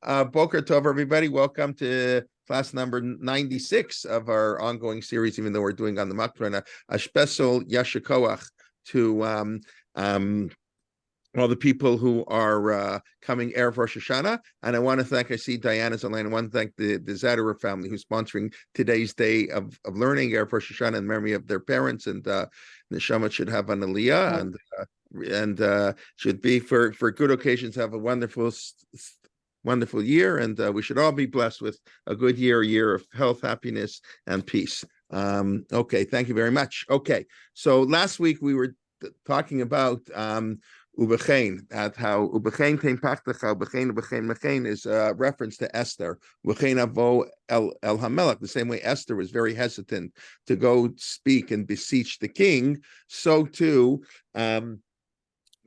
Boker Tov, everybody. Welcome to class number 96 of our ongoing series, even though we're doing on the Makron, a special Yashikoach to all the people who are coming Erev Rosh Hashanah. And I want to thank, I see Diana's online. I want to thank the Zaderer family who's sponsoring today's day of learning Erev Rosh Hashanah in memory of their parents. And Neshama should have an aliyah and should be for good occasions, have a wonderful year. And we should all be blessed with a good year of health, happiness, and peace. Okay, thank you very much. Okay, so last week we were talking about Ubechein, at how Ubechein tein pachtecha, Ubechein is a reference to Esther. Ubechein avo el hamelach, the same way Esther was very hesitant to go speak and beseech the king, so too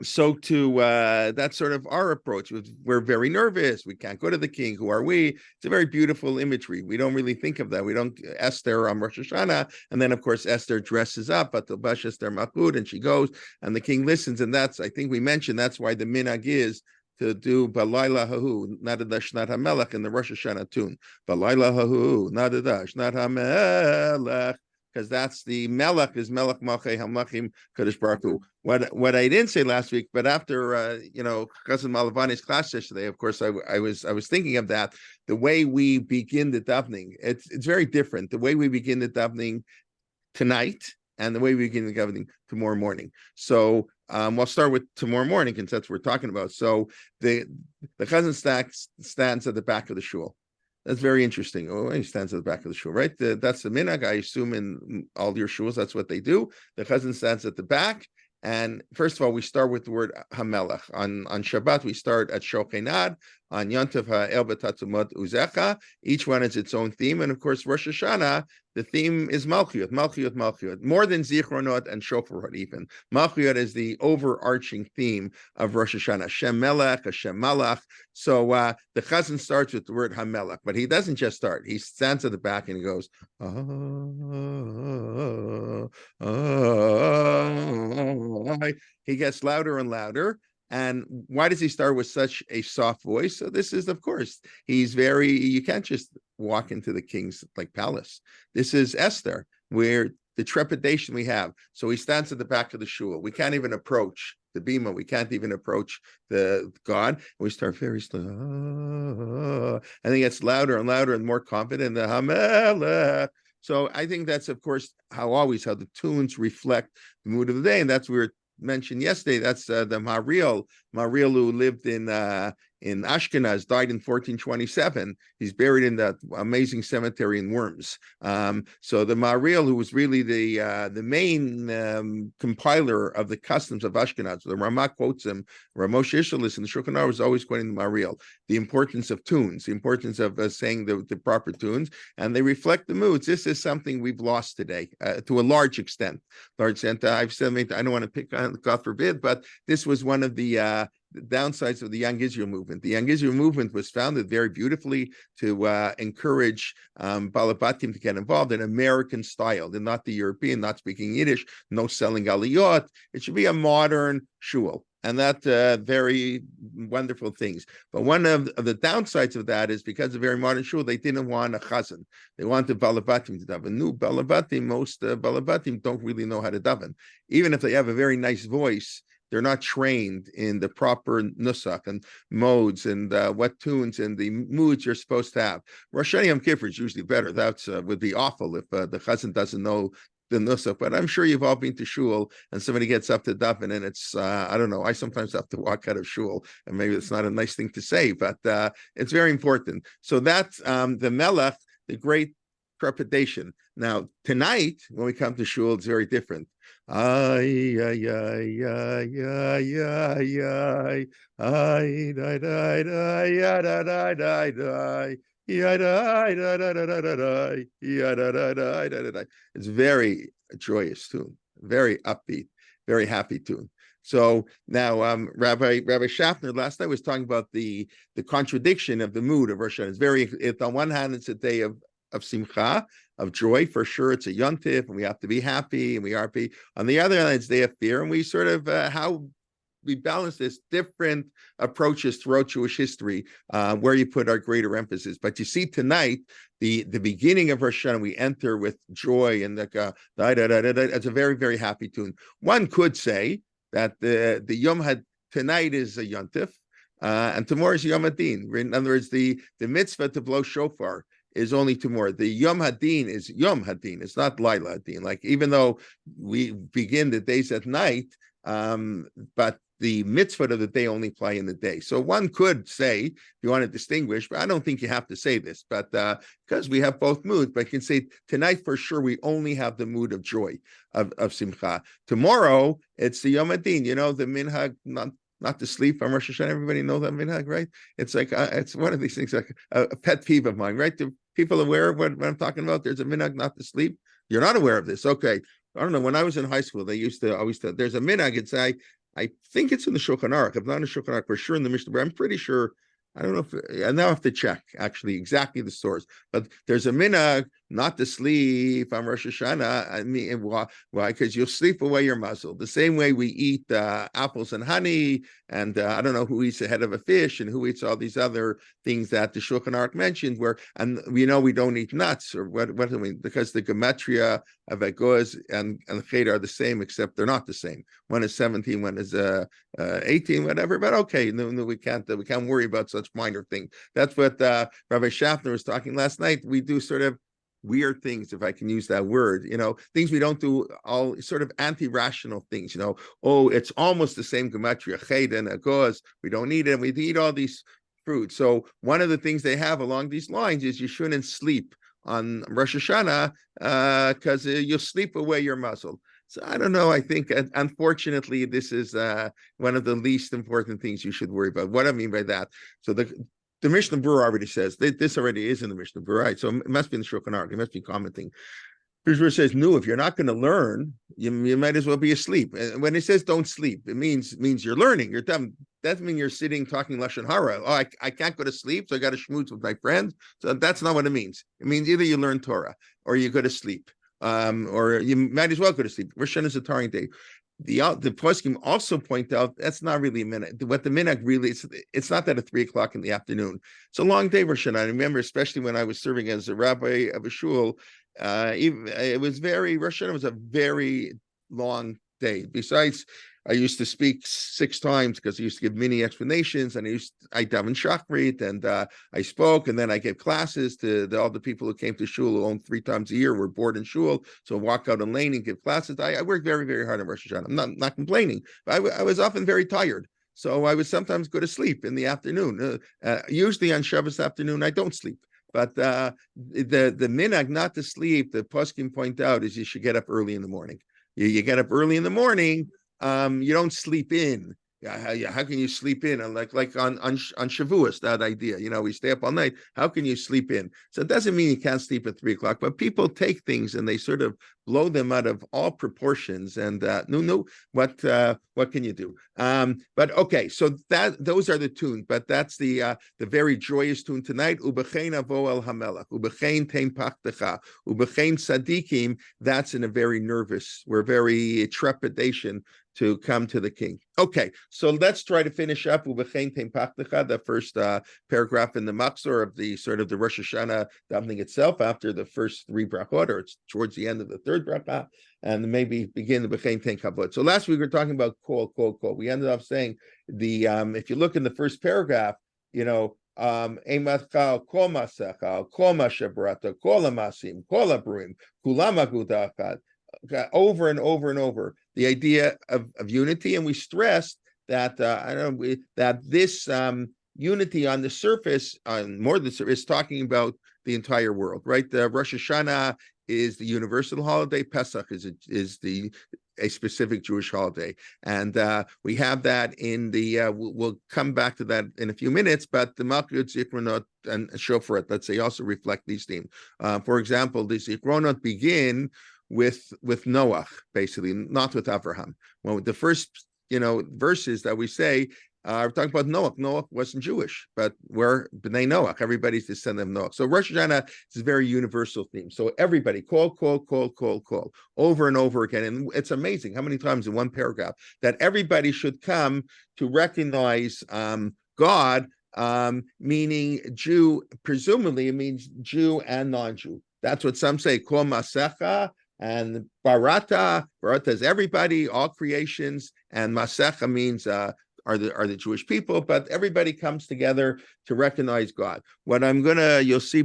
that's sort of our approach. We're very nervous. We can't go to the king. Who are we? It's a very beautiful imagery. We don't really think of that. We don't Esther on Rosh Hashanah, and then of course Esther dresses up at the Bash Esther Machud, and she goes, and the king listens, and that's, I think we mentioned, that's why the minhag is to do Balayla Hahu, Nadadash Not Hamelech in the Rosh Hashanah tune. Balayla Hahu, Nadadash Not Hamelech. Because that's the Melech is Melech Malchei Hamlachim Kadosh Baruch Hu. What I didn't say last week, but after Chazan Malavani's class yesterday, of course, I was thinking of that. The way we begin the davening, it's very different. The way we begin the davening tonight and the way we begin the davening tomorrow morning. So we'll start with tomorrow morning, because that's what we're talking about. So the Chazan stands at the back of the shul. That's very interesting. Oh, he stands at the back of the shul, right? That's the minhag. I assume in all your shuls, that's what they do. The chazan stands at the back. And first of all, we start with the word hamelech. On Shabbat, we start at Shochenad. On Yontav ha'el b'tatzumot uzecha. Each one has its own theme. And of course, Rosh Hashanah, the theme is Malchiyot. More than Zichronot and Shofarot even. Malchiyot is the overarching theme of Rosh Hashanah. Hashem Melech, Hashem Malach. So the Chazan starts with the word Hamelech, but he doesn't just start. He stands at the back and he goes, he gets louder and louder. And why does he start with such a soft voice? So this is, of course, you can't just walk into the king's palace. This is Esther, where the trepidation we have. So he stands at the back of the shul. We can't even approach the bima. We can't even approach the God. We start very slow. And he gets louder and louder and more confident. The Hamelech. So I think that's, of course, how the tunes reflect the mood of the day. And that's where mentioned yesterday, that's the Mariel who lived in Ashkenaz, died in 1427. He's buried in that amazing cemetery in Worms. So the Mariel, who was really the main compiler of the customs of Ashkenaz, the Ramah quotes him. Ramosh Ishalis in the Shulchan Aruch was always quoting the Mariel, the importance of tunes, the importance of saying the proper tunes, and they reflect the moods. This is something we've lost today to a large extent. I've said, I don't want to pick on, God forbid, but this was one of the downsides of the Young Israel movement. The Young Israel movement was founded very beautifully to encourage Balabatim to get involved in American style, and not the European, not speaking Yiddish, no selling aliyot. It should be a modern shul. And that very wonderful things. But one of the downsides of that is because of very modern shul, they didn't want a chazan. They wanted balabatim to daven. No, balabatim, most balabatim don't really know how to daven. Even if they have a very nice voice, they're not trained in the proper nusach and modes and what tunes and the moods you're supposed to have. Rosh Hashanah Yom Kippur is usually better. That would be awful if the chazan doesn't know the nusach, but I'm sure you've all been to shul and somebody gets up to daven and it's I don't know, I sometimes have to walk out of shul, and maybe it's not a nice thing to say, but it's very important. So that's the melech, the great trepidation. Now tonight when we come to shul, it's very different. It's very joyous tune, very upbeat, very happy tune. So now Rabbi Schaffner last night was talking about the contradiction of the mood of Rosh Hashanah. It's on one hand, it's a day of simcha, of joy, for sure. It's a yontif, and we have to be happy, and we are happy. On the other hand, it's a day of fear, and we sort of how balance this different approaches throughout Jewish history, where you put our greater emphasis. But you see tonight, the beginning of Rosh Hashanah, we enter with joy and it's a very, very happy tune. One could say that the Yom Had tonight is a Yontif, and tomorrow is Yom Hadin. In other words, the mitzvah to blow shofar is only tomorrow. The Yom Hadin is Yom Hadin. It's not Laila Hadin. Like, even though we begin the days at night, but the mitzvah of the day only apply in the day. So one could say, if you want to distinguish, but I don't think you have to say this, but because we have both moods, but you can say tonight for sure we only have the mood of joy, of simcha. Tomorrow, it's the Yom Hadin, the minhag, not to sleep on Rosh Hashanah. Everybody know that minhag, right? It's like, it's one of these things, like a pet peeve of mine, right? Do people aware of what I'm talking about? There's a minhag not to sleep. You're not aware of this. Okay. I don't know. When I was in high school, they used to always tell, there's a minhag. It's I think it's in the Shulchan Aruch. If not in the Shulchan Aruch, for sure in the Mishnah, but I'm pretty sure. I don't know if I now have to check actually exactly the source, but there's a minhag not to sleep on Rosh Hashanah. I mean, why? Because you'll sleep away your muzzle. The same way we eat apples and honey, and I don't know who eats the head of a fish and who eats all these other things that the Shulchan Aruch mentioned. And we know we don't eat nuts, or what do we? Because the gematria of Egoz and Ched are the same, except they're not the same. One is 17, one is 18, whatever. But okay, no, we can't worry about such minor things. That's what Rabbi Schaffner was talking last night. We do sort of weird things, if I can use that word, things we don't do, all sort of anti-rational things, it's almost the same gematria, Ched and Egoz, we don't need it, we eat all these fruits. So one of the things they have along these lines is you shouldn't sleep on Rosh Hashanah because you'll sleep away your muzzle. So I don't know. I think, unfortunately, this is one of the least important things you should worry about. What I mean by that, so the Mishnah Berurah already says this already is in the Mishnah Berurah, right? So it must be in the Shulchan Aruch. It must be commenting. Berurah says, no, if you're not going to learn, you might as well be asleep. And when it says don't sleep, it means you're learning. You're done. That doesn't mean you're sitting talking Lashon Hara. Oh, I can't go to sleep, so I got to schmooze with my friends. So that's not what it means. It means either you learn Torah or you go to sleep. Or you might as well go to sleep. Rosh Hashanah is a tiring day. The poskim also point out that's not really a minute. What the minhag really it's not that at 3:00 in the afternoon. It's a long day, Rosh Hashanah. I remember, especially when I was serving as a rabbi of a shul, it was Rosh Hashanah was a very long day. Besides, I used to speak 6 times because I used to give mini explanations, and I daven shachrit, and I spoke, and then I gave classes to all the people who came to shul who owned 3 times a year, were bored in shul, so walk out on lane and give classes. I worked very, very hard on Rosh Hashanah. I'm not complaining, but I was often very tired, so I would sometimes go to sleep in the afternoon. Usually on Shabbos afternoon, I don't sleep. But the minhag not to sleep, the poskim point out, is you should get up early in the morning. You get up early in the morning. You don't sleep in. How can you sleep in? And like on Shavuos, that idea, we stay up all night. How can you sleep in? So it doesn't mean you can't sleep at 3:00, but people take things and they sort of blow them out of all proportions. And what can you do? But okay, so those are the tunes. But that's the very joyous tune tonight. Ubechein avo el hamelach, ubechein tein pachtecha, ubechein tzadikim. That's in a very nervous, we're very trepidation to come to the king. Okay, so let's try to finish up Ubechein Tein Pachtecha, the first paragraph in the Machzor of the sort of the Rosh Hashanah davening itself, after the first 3 brachot, or it's towards the end of the 3rd bracha, and maybe begin the Ubechein Tein Kavod. So last week we were talking about kol. We ended up saying if you look in the first paragraph, Eimatcha kol masecha, kol mashabrata, kol amasim, kol abruim, kulam agudachad. Over and over and over, the idea of unity, and we stressed that that this unity on the surface, more than the surface, is talking about the entire world, right? The Rosh Hashanah is the universal holiday. Pesach is a specific Jewish holiday, and we have that in the. We'll come back to that in a few minutes, but the Malchut, Zichronot, and Shofar, let's say, also reflect these themes. For example, the Zichronot begin with Noach, basically, not with Avraham. Well, the first verses that we say, We're talking about Noach. Noach wasn't Jewish, but we're B'nai Noach. Everybody's descendant of Noach. So Rosh Hashanah is a very universal theme. So everybody call over and over again. And it's amazing how many times in one paragraph that everybody should come to recognize God, meaning Jew. Presumably, it means Jew and non-Jew. That's what some say. Kol Masecha. And Barata is everybody, all creations, and Masecha means are the Jewish people, but everybody comes together to recognize God. What you'll see,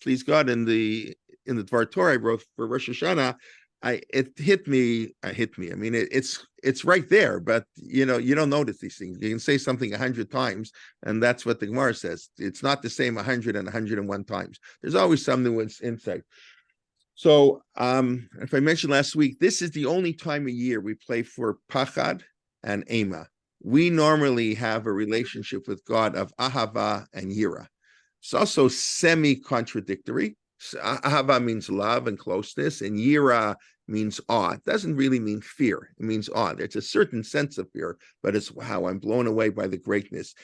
please God, in the Dvar Torah I wrote for Rosh Hashanah, it hit me. I mean, it's right there, but you don't notice these things. You can say something 100 times, and that's what the Gemara says. It's not the same 100 and 101 times. There's always some nuance insight. So, if I mentioned last week, this is the only time of year we play for Pachad and Ema. We normally have a relationship with God of Ahava and Yira. It's also semi-contradictory. Ahava means love and closeness, and Yira means awe. It doesn't really mean fear. It means awe. There's a certain sense of fear, but it's, wow, I'm blown away by the greatness.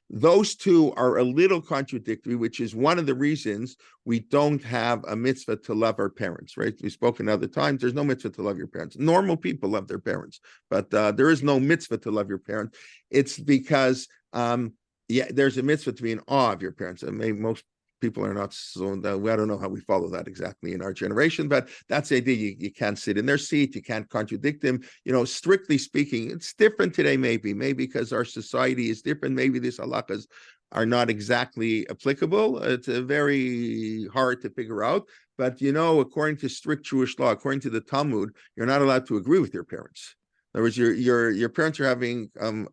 Those two are a little contradictory, which is one of the reasons we don't have a mitzvah to love our parents, right? We've spoken other times. There's no mitzvah to love your parents. Normal people love their parents, but there is no mitzvah to love your parents. It's because, there's a mitzvah to be in awe of your parents. And maybe most people are not so, I don't know how we follow that exactly in our generation, but that's the idea. You can't sit in their seat. You can't contradict them. Strictly speaking, it's different today, maybe because our society is different. Maybe these halachas are not exactly applicable. It's very hard to figure out. But, according to strict Jewish law, according to the Talmud, you're not allowed to agree with your parents. In other words, your parents are having a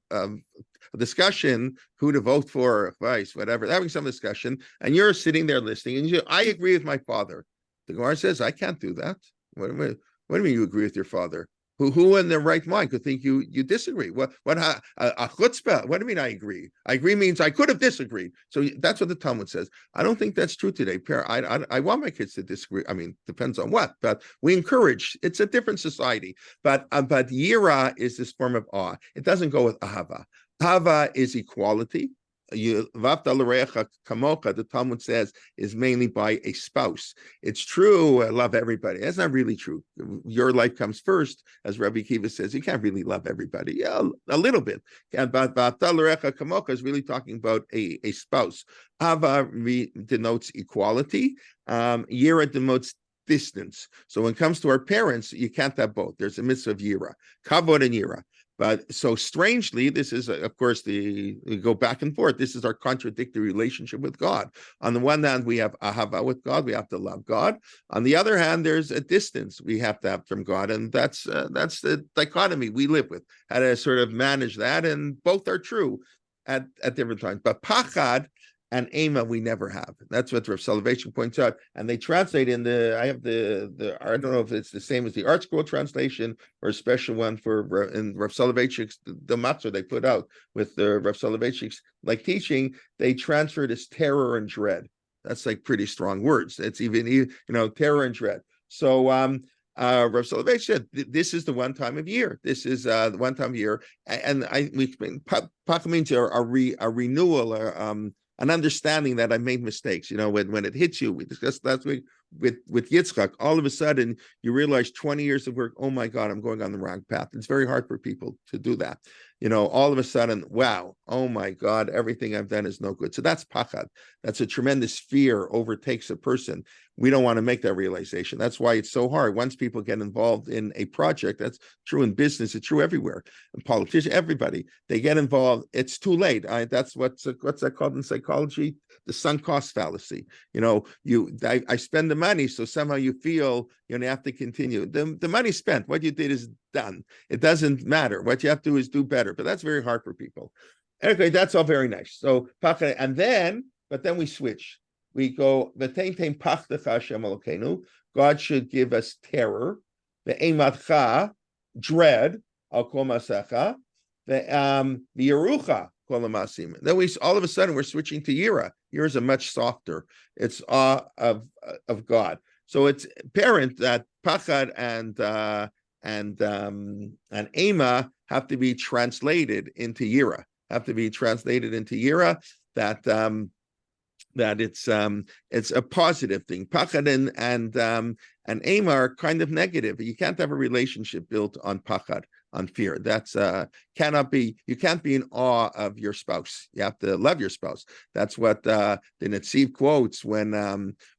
discussion, who to vote for, advice, whatever. They're having some discussion, and you're sitting there listening, and I agree with my father. The Gemara says, I can't do that. What do you mean you agree with your father? Who in their right mind could think you disagree? What a chutzpah? What do you mean I agree? I agree means I could have disagreed. So that's what the Talmud says. I don't think that's true today. I want my kids to disagree. I mean, depends on what, but we encourage. It's a different society. But yira is this form of awe. It doesn't go with ahava. Ahava is equality. The Talmud says is mainly by a spouse. It's true, love everybody. That's not really true. Your life comes first, as Rabbi Kiva says. You can't really love everybody. Yeah, a little bit. But is really talking about a spouse. Ava denotes equality. Yira denotes distance. So when it comes to our parents, you can't have both. There's a mitzvah of Yira, kavod and Yira. But so strangely, this is, of course, we go back and forth. This is our contradictory relationship with God. On the one hand, we have ahava with God. We have to love God. On the other hand, there's a distance we have to have from God. And that's the dichotomy we live with, how to sort of manage that. And both are true at different times. But pachad and Ema we never have. That's what Rav Soloveitchik points out. And they translate I have the I don't know if it's the same as the Art Scroll translation or a special one for in Rav Soloveitchik's the matzah they put out with the Rav Soloveitchik's teaching. They transferred as terror and dread. That's pretty strong words. It's even terror and dread. So Rav Soloveitchik said this is the one time of year. This is the one time of year, and we explain Pach means a renewal, an understanding that I made mistakes. When it hits you, we discussed last week with Yitzchak, all of a sudden you realize 20 years of work, oh my God, I'm going on the wrong path. It's very hard for people to do that. All of a sudden, wow, oh my God, everything I've done is no good. So that's pachad. That's a tremendous fear overtakes a person. We don't want to make that realization. That's why it's so hard. Once people get involved in a project, that's true in business, it's true everywhere. In politicians, everybody, they get involved, it's too late. That's what's that called in psychology? The sunk cost fallacy. I spend the money, so somehow you feel you have to continue. The money spent, what you did is done. It doesn't matter. What you have to do is do better, but that's very hard for people. Anyway, that's all very nice. So, but then we switch. We go, God should give us terror, dread, then all of a sudden we're switching to Yira. Yira is a much softer. It's awe of God. So it's apparent that Pachad and Ema have to be translated into Yira. have to be translated into Yira, that it's a positive thing. Pachad and aim are kind of negative. You can't have a relationship built on pachad, on fear. That's cannot be. You can't be in awe of your spouse. You have to love your spouse. That's what the Netziv quotes when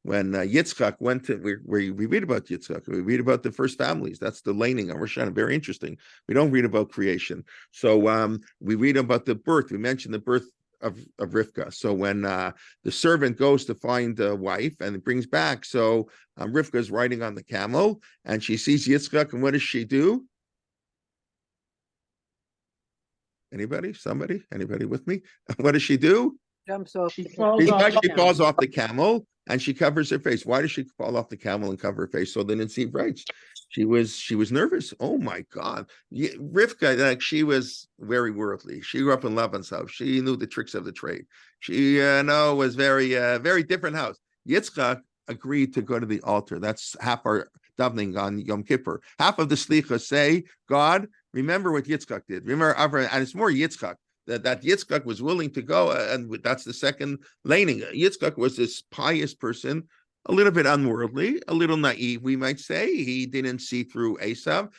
Yitzchak went to where we read about Yitzchak. We read about the first families. That's the laning on Rosh Hashanah. Very interesting. We don't read about creation. So we read about the birth. We mentioned the birth of Rivka. So when the servant goes to find a wife and brings back, so Rivka is riding on the camel and she sees Yitzchak, and what does she do? Anybody? Somebody? Anybody with me? What does she do? Jumps off. She falls Off the camel and she covers her face. Why does she fall off the camel and cover her face? So then Netziv writes, she was nervous. Oh my God. Rivka, like, she was very worldly. She grew up in Laban's house. She knew the tricks of the trade. She was very different house. Yitzchak agreed to go to the altar. That's half our davening on Yom Kippur. Half of the slichas say, God, remember what Yitzchak did. Remember Avraham, and it's more Yitzchak. That Yitzchak was willing to go, and that's the second laning. Yitzchak was this pious person, a little bit unworldly, a little naive, we might say. He didn't see through Esav.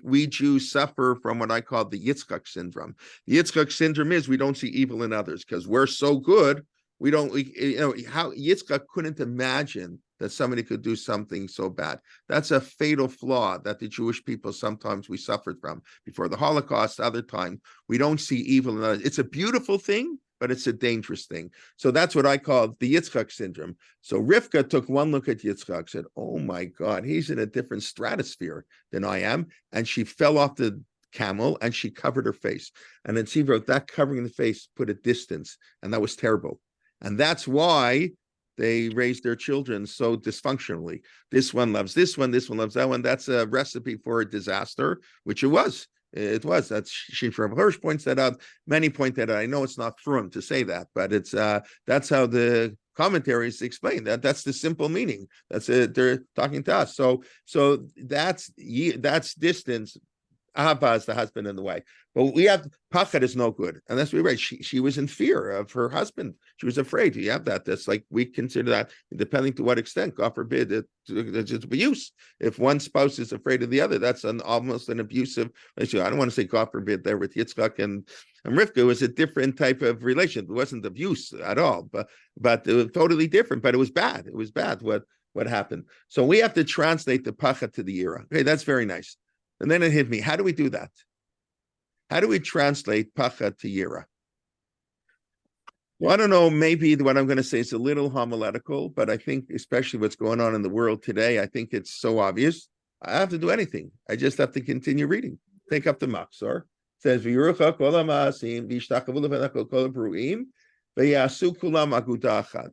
We Jews suffer from what I call the Yitzchak syndrome. The Yitzchak syndrome is we don't see evil in others because we're so good. How Yitzchak couldn't imagine that somebody could do something so bad. That's a fatal flaw that the Jewish people sometimes we suffered from before the Holocaust. Other time we don't see evil in others. It's a beautiful thing, but it's a dangerous thing. So that's what I call the Yitzchak syndrome. So Rivka took one look at Yitzchak, said, "Oh my God, he's in a different stratosphere than I am," and she fell off the camel and she covered her face. And then she wrote that covering the face put a distance, and that was terrible. And that's why they raised their children so dysfunctionally. This one loves this one loves that one. That's a recipe for a disaster, which it was. It was. That's Shifra Hirsch points that out. Many point that out. I know it's not frum to say that, but it's that's how the commentaries explain that. That's the simple meaning. That's it. They're talking to us. So that's distance. Ahava is the husband and the wife. But we have pachad is no good. And that's what we're right. She was in fear of her husband. She was afraid. You have that. That's like we consider that, depending to what extent, God forbid, it's abuse. If one spouse is afraid of the other, that's almost an abusive relationship. I don't want to say God forbid there with Yitzchak and Rivka. It was a different type of relation. It wasn't abuse at all, but it was totally different. But it was bad. It was bad what happened. So we have to translate the pachad to the yira. Okay, that's very nice. And then it hit me. How do we do that? How do we translate pachad to yira? Well, I don't know. Maybe what I'm going to say is a little homiletical, but I think especially what's going on in the world today, I think it's so obvious. I don't have to do anything. I just have to continue reading. Take up the machzor. It says, "V'yirucha kol ha'ma'asim v'yishtachvu levenach kol ha'bruim v'yasu kulam aguda achad."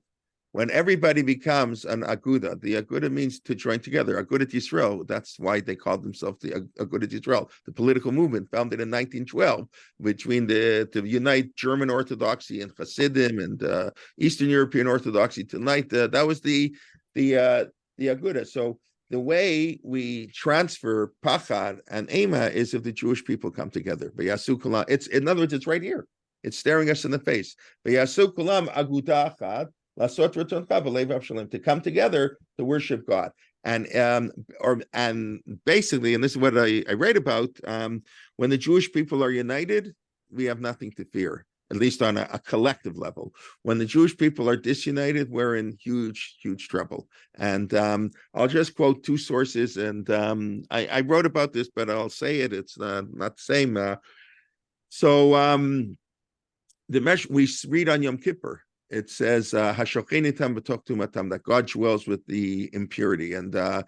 When everybody becomes an aguda, the aguda means to join together. Agudat Yisrael, that's why they called themselves the Agudat Yisrael, the political movement founded in 1912 between to unite German Orthodoxy and Hasidim and Eastern European Orthodoxy tonight. That was the aguda. So the way we transfer pachad and ema is if the Jewish people come together. It's in other words, it's right here. It's staring us in the face. To come together to worship God. And basically, and this is what I write about, when the Jewish people are united, we have nothing to fear, at least on a collective level. When the Jewish people are disunited, we're in huge trouble. And I'll just quote two sources, and I wrote about this, but I'll say it, it's not the same. We read on Yom Kippur, it says that God dwells with the impurity, and the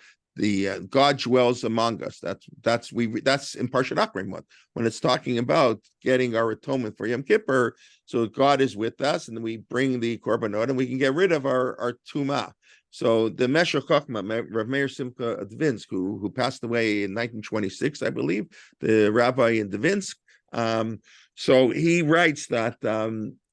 God dwells among us. That's in Parshat Akron when it's talking about getting our atonement for Yom Kippur. So God is with us, and then we bring the korbanot, and we can get rid of our tumah. So the Meshech Chochmah, Rav Meir Simcha Dvinsk, who passed away in 1926, I believe, the rabbi in Dvinsk. So he writes that.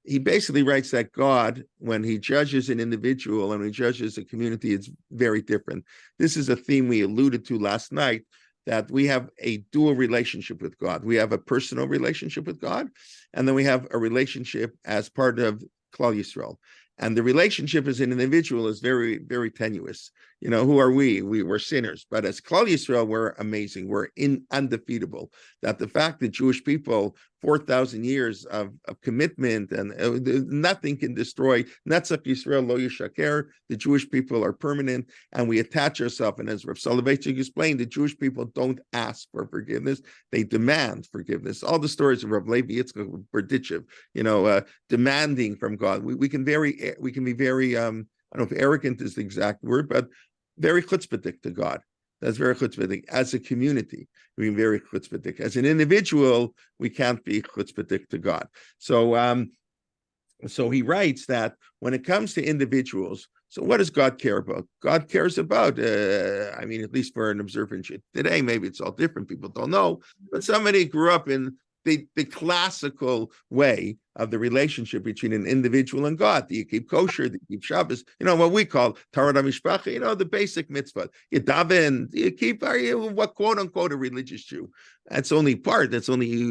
He basically writes that God, when he judges an individual and he judges a community, it's very different. This is a theme we alluded to last night that we have a dual relationship with God. We have a personal relationship with God, and then we have a relationship as part of Klal Yisrael. And the relationship as an individual is very, very tenuous. Who are we? We're sinners. But as Klal Yisrael, we're amazing. We're undefeatable. That the fact that Jewish people, 4,000 years of commitment, and nothing can destroy. Netzach Yisrael lo yishaker. The Jewish people are permanent, and we attach ourselves. And as Rav Soloveitchik explained, the Jewish people don't ask for forgiveness; they demand forgiveness. All the stories of Rav Levi Yitzchak Berditchev, demanding from God. We can be very I don't know if arrogant is the exact word, but very chutzpahdik to God. That's very chutzpahdik. As a community, we can be very chutzpahdik. As an individual, we can't be chutzpahdik to God. So he writes that when it comes to individuals, so what does God care about? God cares about, at least for an observant today, maybe it's all different. People don't know, but somebody grew up in the classical way of the relationship between an individual and God. Do you keep kosher? Do you keep Shabbos? What we call Torah Mishpacha, the basic mitzvah. You daven, are you what quote unquote a religious Jew? That's only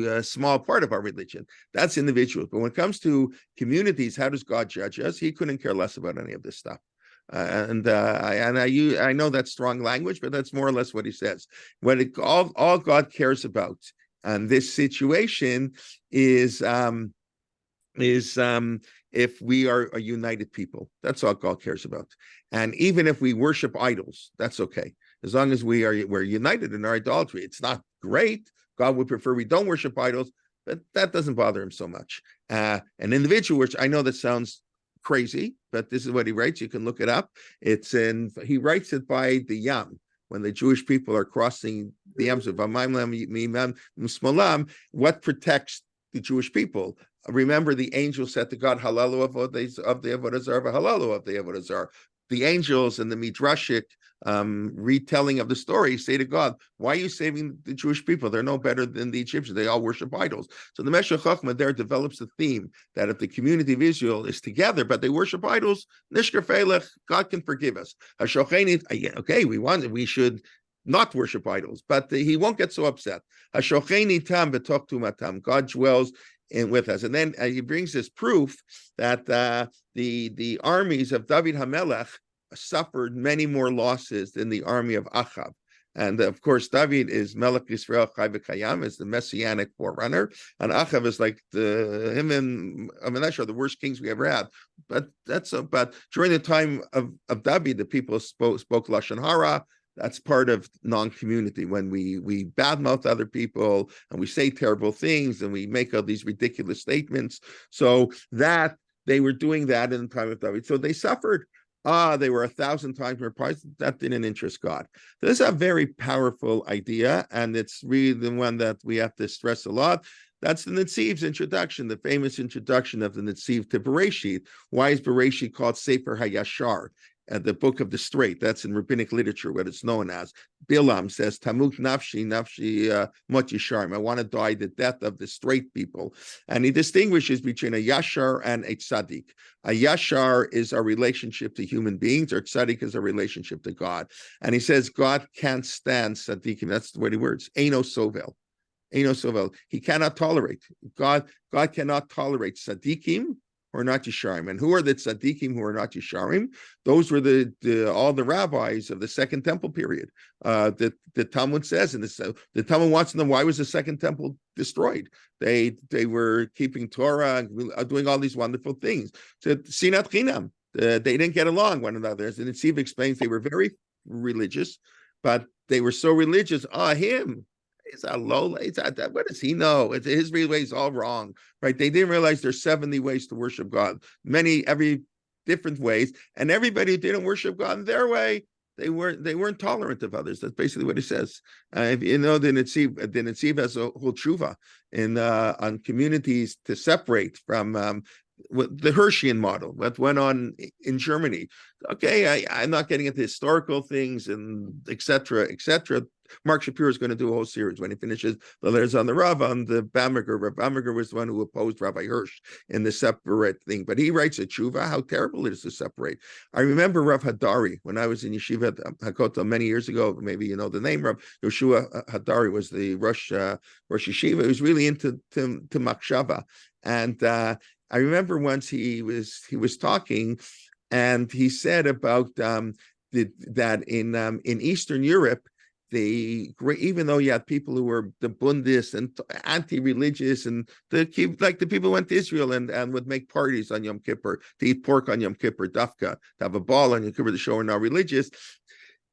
a small part of our religion. That's individual. But when it comes to communities, how does God judge us? He couldn't care less about any of this stuff. I know that's strong language, but that's more or less what he says. All God cares about and this situation is if we are a united people. That's all God cares about. And even if we worship idols, that's okay, as long as we're united in our idolatry. It's not great. God would prefer we don't worship idols, but that doesn't bother him so much. An individual, which I know that sounds crazy, but this is what he writes. You can look it up. He writes it by the Yam. When the Jewish people are crossing the Yams of what protects the Jewish people? Remember, the angel said to God, "Halalu of the Avodah Zarah, halalu of the Avodah Zarah." The angels in the Midrashic retelling of the story say to God, "Why are you saving the Jewish people? They're no better than the Egyptians. They all worship idols." So the Meshech Chochmah there develops the theme that if the community of Israel is together, but they worship idols, Nishker Feilech, God can forgive us. Okay, we should not worship idols, but he won't get so upset. God dwells with us. And then he brings this proof that the armies of David HaMelech suffered many more losses than the army of Achav. And of course, David is Melech Yisrael Chai V'Kayam, is the messianic forerunner, and Achav is like him and Amidah are the worst kings we ever had. But during the time of David, the people spoke Lashon Hara. That's part of non-community, when we badmouth other people and we say terrible things and we make all these ridiculous statements. So that they were doing that in the time of David. So they suffered. They were 1,000 times more prized. That didn't interest God. This is a very powerful idea, and it's really the one that we have to stress a lot. That's the Netziv's introduction, the famous introduction of the Netziv to Bereshit. Why is Bereshit called Sefer HaYashar? The book of the straight. That's in rabbinic literature, what it's known as. Bilam says, Tamuk nafshi mot yisharim. I want to die the death of the straight people. And he distinguishes between a yashar and a tzaddik. A yashar is our relationship to human beings, or tzaddik is our relationship to God. And he says God can't stand tzaddikim. That's the way he words. Eino sovel. Eino sovel. He cannot tolerate. God cannot tolerate tzaddikim who are not Yisharim. And who are the tzaddikim who are not Yisharim? Those were all the rabbis of the Second Temple period. The Talmud says, and the Talmud wants to know, why was the Second Temple destroyed? They were keeping Torah and doing all these wonderful things. So Sinat Chinam, they didn't get along one another. As the Netziv explains, they were very religious, but they were so religious. Him. He's a low. What does he know? His way is all wrong, right? They didn't realize there's 70 ways to worship God, every different ways, and everybody who didn't worship God in their way, they weren't tolerant of others. That's basically what he says. The Netziv has a whole tshuva on communities to separate from the Hersheyan model that went on in Germany. Okay, I'm not getting into historical things and etc. etc. Mark Shapiro is going to do a whole series when he finishes the letters on the Rav on the Bamberger. Rav Bamberger was the one who opposed Rabbi Hirsch in the separate thing, but he writes a tshuva how terrible it is to separate. I remember Rav Hadari when I was in yeshiva at Hakotel many years ago. Maybe you know the name. Rav Yoshua Hadari was the Rosh Yeshiva. He was really into Machshava, and I remember once he was talking, and he said about that in Eastern Europe, even though you had people who were the Bundists and anti-religious, and the people who went to Israel and would make parties on Yom Kippur, to eat pork on Yom Kippur, dafka, to have a ball on Yom Kippur, to show we're not religious.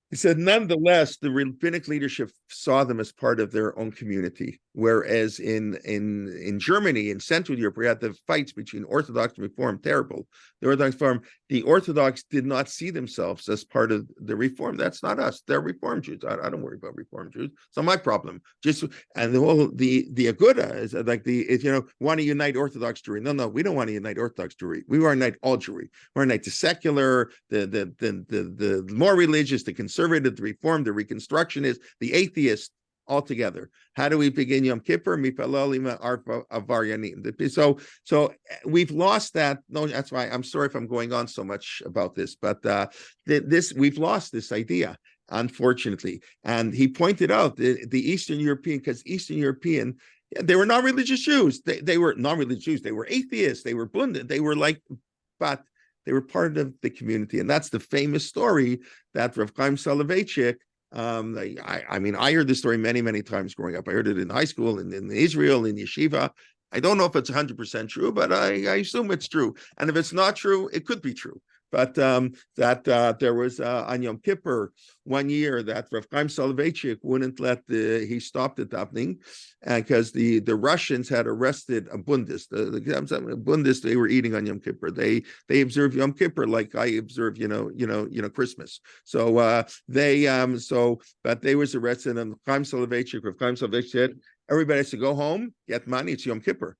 He said, nonetheless, the rabbinic leadership saw them as part of their own community. Whereas in Germany, in Central Europe, we had the fights between Orthodox and Reform, terrible. The Orthodox did not see themselves as part of the Reform. That's not us. They're Reform Jews. I don't worry about Reform Jews. It's not my problem. And the Aguda is like want to unite Orthodox Jewry. No, we don't want to unite Orthodox Jewry. We want to unite all Jewry. We want to unite the secular, the more religious, the conservative, the Reform, the Reconstructionist, the atheist, all together. How do we begin Yom Kippur? So we've lost that. No, that's why I'm sorry if I'm going on so much about this, but we've lost this idea, unfortunately. And he pointed out the Eastern European, because Eastern European, they were not religious Jews. They were not religious Jews. They were atheists. They were blended. They were but they were part of the community. And that's the famous story that Rav Chaim Soloveitchik, I heard this story many, many times growing up. I heard it in high school, in Israel, in yeshiva. I don't know if it's 100% true, but I assume it's true. And if it's not true, it could be true. But there was on Yom Kippur 1 year that Rav Chaim Soloveitchik wouldn't let he stopped the davening, because the Russians had arrested a Bundist. The Bundist they were eating on Yom Kippur. They observe Yom Kippur like I observe Christmas. So but they was arrested, and Rav Chaim Soloveitchik said, everybody has to go home, get money. It's Yom Kippur.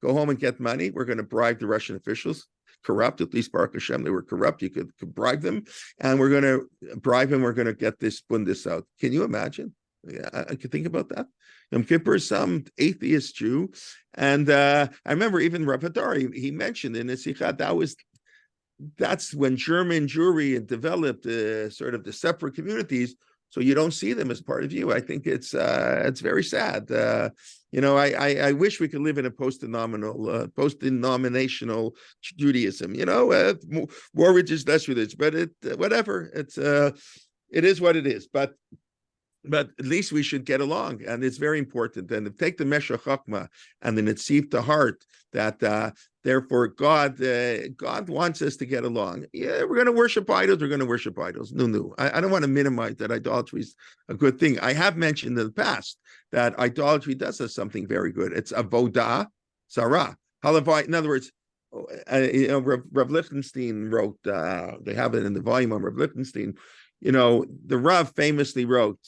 Go home and get money. We're going to bribe the Russian officials. Corrupt, at least Baruch Hashem, they were corrupt. You could bribe them, and we're going to bribe him. We're going to get this Bundis out. Can you imagine? Yeah, I could think about that. Yom Kippur is some atheist Jew, and I remember even Rav Hadari, he mentioned in his Sikha, that's when German Jewry had developed sort of the separate communities. So you don't see them as part of you. I think it's very sad. I wish we could live in a post-denominational Judaism. More religious, less religious, but whatever. It is what it is. But at least we should get along, and it's very important. And take the Meshach Chokmah and the Netziv to heart that therefore God wants us to get along. Yeah, we're going to worship idols. We're going to worship idols. No. I don't want to minimize that idolatry is a good thing. I have mentioned in the past that idolatry does us something very good. It's avodah zarah. In other words, Rav Lichtenstein wrote. They have it in the volume on Rav Lichtenstein. The Rav famously wrote.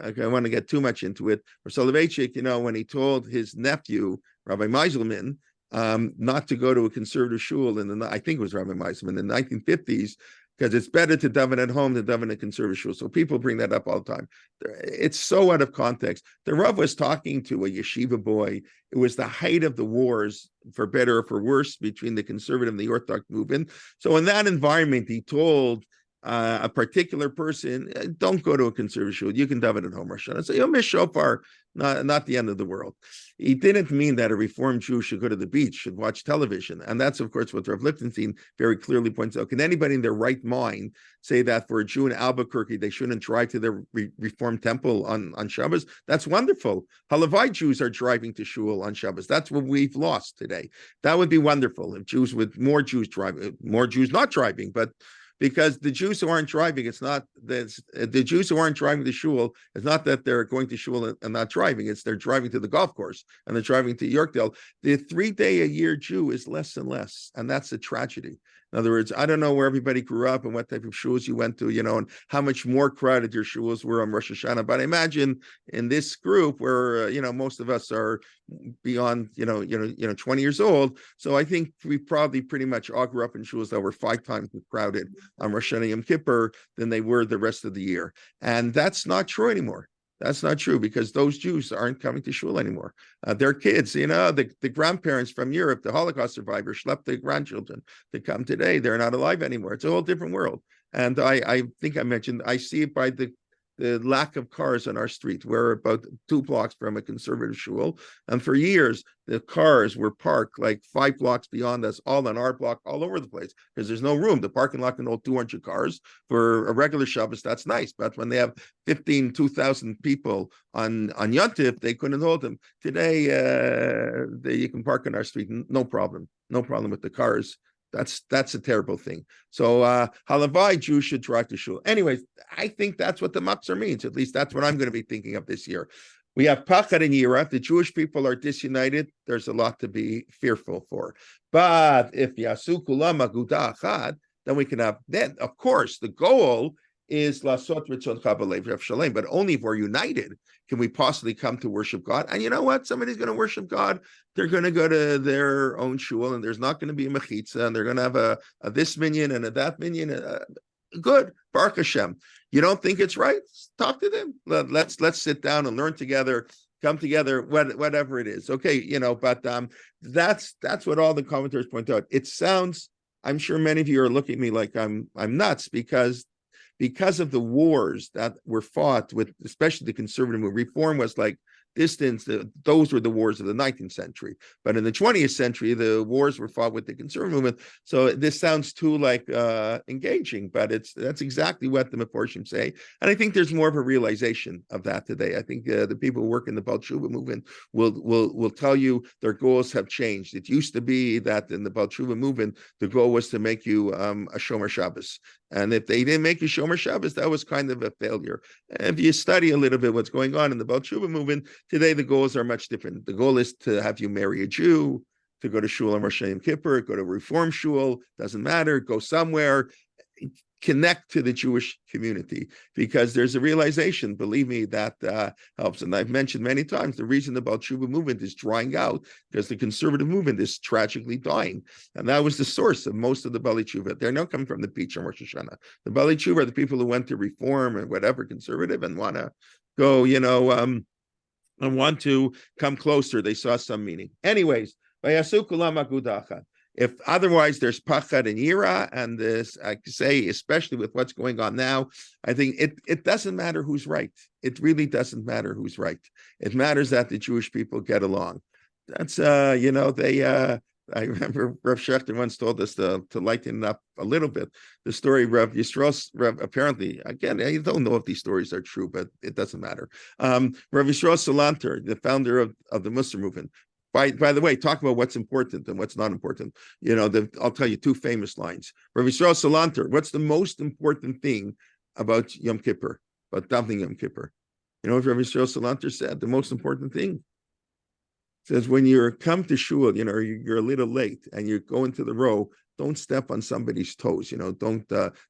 Okay, I want to get too much into it. For Soloveitchik, when he told his nephew, Rabbi Meiselman, not to go to a conservative shul I think it was Rabbi Meiselman in the 1950s, because it's better to daven at home than daven at conservative shul. So people bring that up all the time. It's so out of context. The Rav was talking to a yeshiva boy. It was the height of the wars, for better or for worse, between the conservative and the Orthodox movement. So in that environment, he told a particular person, don't go to a conservative shul. You can daven at home, Rosh Hashanah. So you'll miss shofar, not the end of the world. He didn't mean that a Reformed Jew should go to the beach, should watch television. And that's, of course, what Rav Lichtenstein very clearly points out. Can anybody in their right mind say that for a Jew in Albuquerque, they shouldn't drive to their Reformed temple on Shabbos? That's wonderful. Halavite Jews are driving to shul on Shabbos. That's what we've lost today. That would be wonderful if more Jews driving, more Jews not driving, but because the Jews who aren't driving, the Jews who aren't driving to shul, it's not that they're going to shul and not driving, it's they're driving to the golf course and they're driving to Yorkdale. The 3-day-a-year Jew is less and less, and that's a tragedy. In other words, I don't know where everybody grew up and what type of shuls you went to, and how much more crowded your shuls were on Rosh Hashanah. But I imagine in this group where most of us are beyond 20 years old, so I think we probably pretty much all grew up in shuls that were 5 times as crowded on Rosh Hashanah Yom Kippur than they were the rest of the year, and that's not true anymore. That's not true because those Jews aren't coming to shul anymore. Their kids, the grandparents from Europe, the Holocaust survivors, schlepped the grandchildren to come today. They're not alive anymore. It's a whole different world. And I think I mentioned, I see it by the lack of cars on our street. We're about 2 blocks from a conservative shul. And for years, the cars were parked like 5 blocks beyond us, all on our block, all over the place, because there's no room. The parking lot can hold 200 cars. For a regular Shabbos, that's nice. But when they have 2,000 people on Yontif, they couldn't hold them. Today, you can park on our street, no problem. No problem with the cars. That's a terrible thing. So halavai, Jews should drive to shul. Anyways, I think that's what the makzor means. At least that's what I'm going to be thinking of this year. We have pachad and yira. The Jewish people are disunited. There's a lot to be fearful for. But if yasu kulam aguda achad, then we can have. Then, of course, the goal is lasot ritzon chabalev shalem. But only if we're united can we possibly come to worship God. And you know what? Somebody's going to worship God. They're going to go to their own shul, and there's not going to be a mechitza, and they're going to have a this minyan and a that minyan. Good, Baruch Hashem. You don't think it's right? Talk to them. Let's sit down and learn together. Come together, whatever it is. Okay, but that's what all the commentators point out. It sounds. I'm sure many of you are looking at me like I'm nuts because of the wars that were fought with, especially the conservative movement. Reform was like distance. Those were the wars of the 19th century. But in the 20th century, the wars were fought with the conservative movement. So this sounds too engaging, but that's exactly what the Meforshim say. And I think there's more of a realization of that today. I think the people who work in the Baal Tshuva movement will tell you their goals have changed. It used to be that in the Baal Tshuva movement, the goal was to make you a Shomer Shabbos. And if they didn't make you Shomer Shabbos, that was kind of a failure. If you study a little bit what's going on in the Baal Tshuva movement, today the goals are much different. The goal is to have you marry a Jew, to go to shul on Rosh Yom Kippur, go to Reform shul, doesn't matter, go somewhere, connect to the Jewish community, because there's a realization, believe me, that helps. And I've mentioned many times, the reason the Baal Tshuva movement is drying out because the conservative movement is tragically dying. And that was the source of most of the Bali Tshuva. They're not coming from the Peach and Rosh Hashanah. The Bali Tshuva are the people who went to Reform and whatever conservative and want to go, and want to come closer. They saw some meaning. Anyways, if otherwise there's pachad and yira, and this, I say, especially with what's going on now, I think it doesn't matter who's right. It really doesn't matter who's right. It matters that the Jewish people get along. That's I remember Rav Shechter once told us to lighten up a little bit the story. Rav Yisrael, apparently, again, I don't know if these stories are true, but it doesn't matter. Rav Yisrael Salanter, the founder of the Muslim movement. By the way, talk about what's important and what's not important. I'll tell you 2 famous lines. Rav Yisrael Salanter, what's the most important thing about Yom Kippur, about davening Yom Kippur? You know what Rav Yisrael Salanter said? The most important thing says, when you come to shul, you're a little late and you go into the row, don't step on somebody's toes.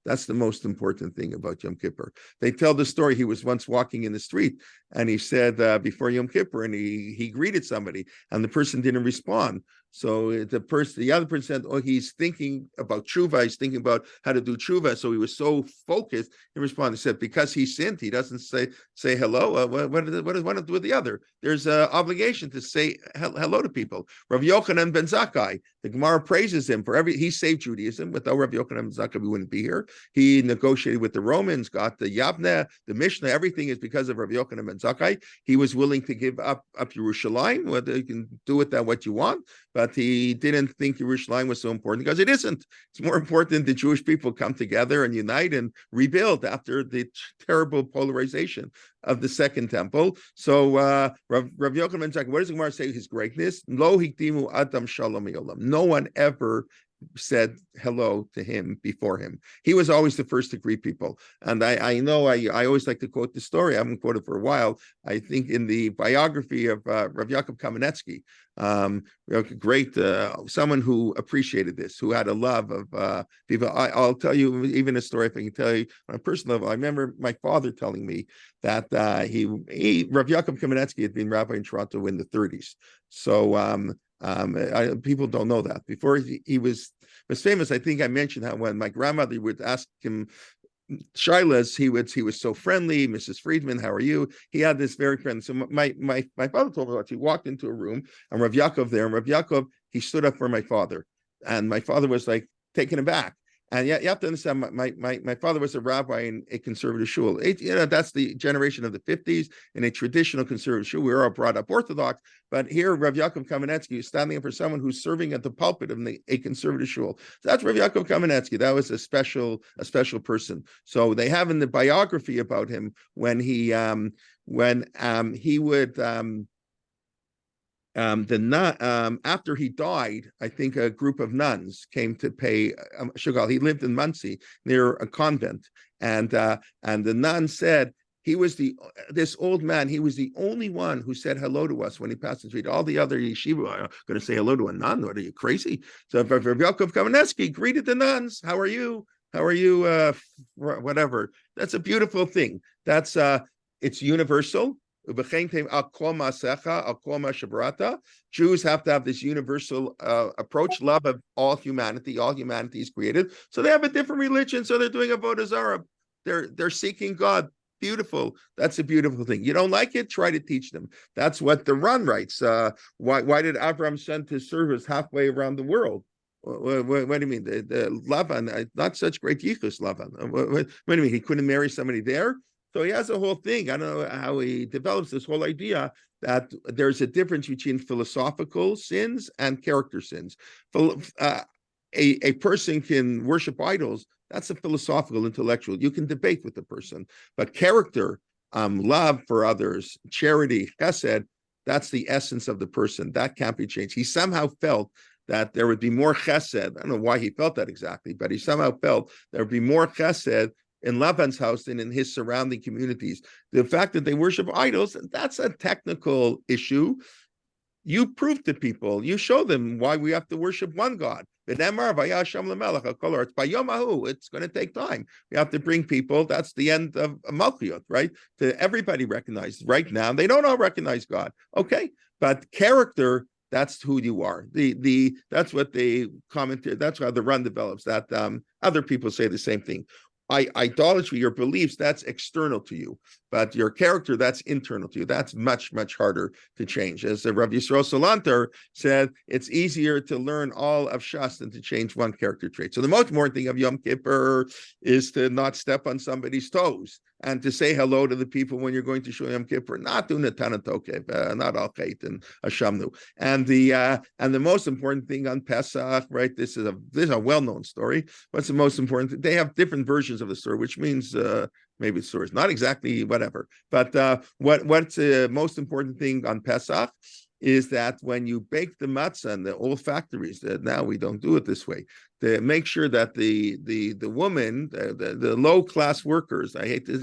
That's the most important thing about Yom Kippur. They tell the story. He was once walking in the street and he said before Yom Kippur, and he greeted somebody and the person didn't respond. So the other person said, oh, he's thinking about tshuva. He's thinking about how to do tshuva. So he was so focused. He responded, he said, because he sinned, he doesn't say hello. What does one do with the other? There's an obligation to say hello to people. Rav Yochanan ben Zakkai, the Gemara praises him for he saved Judaism. Without Rav Yochanan ben Zakkai, we wouldn't be here. He negotiated with the Romans, got the Yavneh, the Mishnah. Everything is because of Rav Yochanan ben Zakkai. He was willing to give up Yerushalayim. Whether you can do with that what you want, but he didn't think Yerushalayim was so important, because it isn't. It's more important the Jewish people come together and unite and rebuild after the terrible polarization of the Second Temple. So Rav Yochanan ben Zakkai, what does the Gemara say his greatness? Lo hikdimu adam shalom yolam. No one ever said hello to him before him. He was always the first to greet people. And I know I always like to quote the story. I haven't quoted for a while. I think in the biography of Rav Yaakov Kamenetsky, great, someone who appreciated this, who had a love of people. I'll tell you even a story if I can tell you on a personal level. I remember my father telling me that Rav Yaakov Kamenetsky had been rabbi in Toronto in the 30s. So people don't know that. Before he was famous, I think I mentioned how when my grandmother would ask him shilas, he was so friendly. Mrs. Friedman, how are you? He had this very friendly. So my father told me that he walked into a room and Rav Yaakov there, and Rav Yaakov, he stood up for my father, and my father was like taken aback. And you have to understand, my father was a rabbi in a conservative shul. That's the generation of the 50s in a traditional conservative shul. We were all brought up Orthodox, but here Rav Yaakov Kamenetsky is standing up for someone who's serving at the pulpit of a conservative shul. So that's Rav Yaakov Kamenetsky. That was a special person. So they have in the biography about him when he would. After he died, I think a group of nuns came to pay Shugal. He lived in Muncie near a convent, and the nun said he was this old man. He was the only one who said hello to us when he passed the street. All the other yeshiva are going to say hello to a nun. What are you, crazy? So Rav Yaakov Kamenetsky greeted the nuns. How are you? How are you? Whatever. That's a beautiful thing. That's it's universal. Jews have to have this universal approach, love of all humanity. All humanity is created. So they have a different religion. So they're doing avodah zarah. They're seeking God. Beautiful. That's a beautiful thing. You don't like it? Try to teach them. That's what the Ran writes. Why did Abraham send his servants halfway around the world? What do you mean? The Lavan, not such great yichus, Lavan. What do you mean? He couldn't marry somebody there? So he has a whole thing. I don't know how he develops this whole idea that there's a difference between philosophical sins and character sins. A person can worship idols. That's a philosophical, intellectual. You can debate with the person. But character, love for others, charity, chesed, that's the essence of the person. That can't be changed. He somehow felt that there would be more chesed. I don't know why he felt that exactly, but he somehow felt there would be more chesed in Laban's house than in his surrounding communities. The fact that they worship idols, that's a technical issue. You prove to people, you show them why we have to worship one God. It's going to take time. We have to bring people, that's the end of Malchiyot, right? To everybody recognize. Right now, they don't all recognize God. Okay, but character, that's who you are. That's what they commented. That's how the Run develops. That other people say the same thing. Idolatry, your beliefs, that's external to you, but your character, that's internal to you. That's much, much harder to change. As Rabbi Yisrael Salanter said, it's easier to learn all of Shas than to change one character trait. So the most important thing of Yom Kippur is to not step on somebody's toes and to say hello to the people when you're going to Shul Yom Kippur, not do Netanah Tokev, not Al Chait and Hashamnu. And the most important thing on Pesach, right? This is a well-known story. What's the most important thing? They have different versions of the story, which means maybe the story is not exactly whatever. But what's the most important thing on Pesach is that when you bake the matzah in the old factories, that now we don't do it this way, to make sure that the woman, the low class workers, I hate this,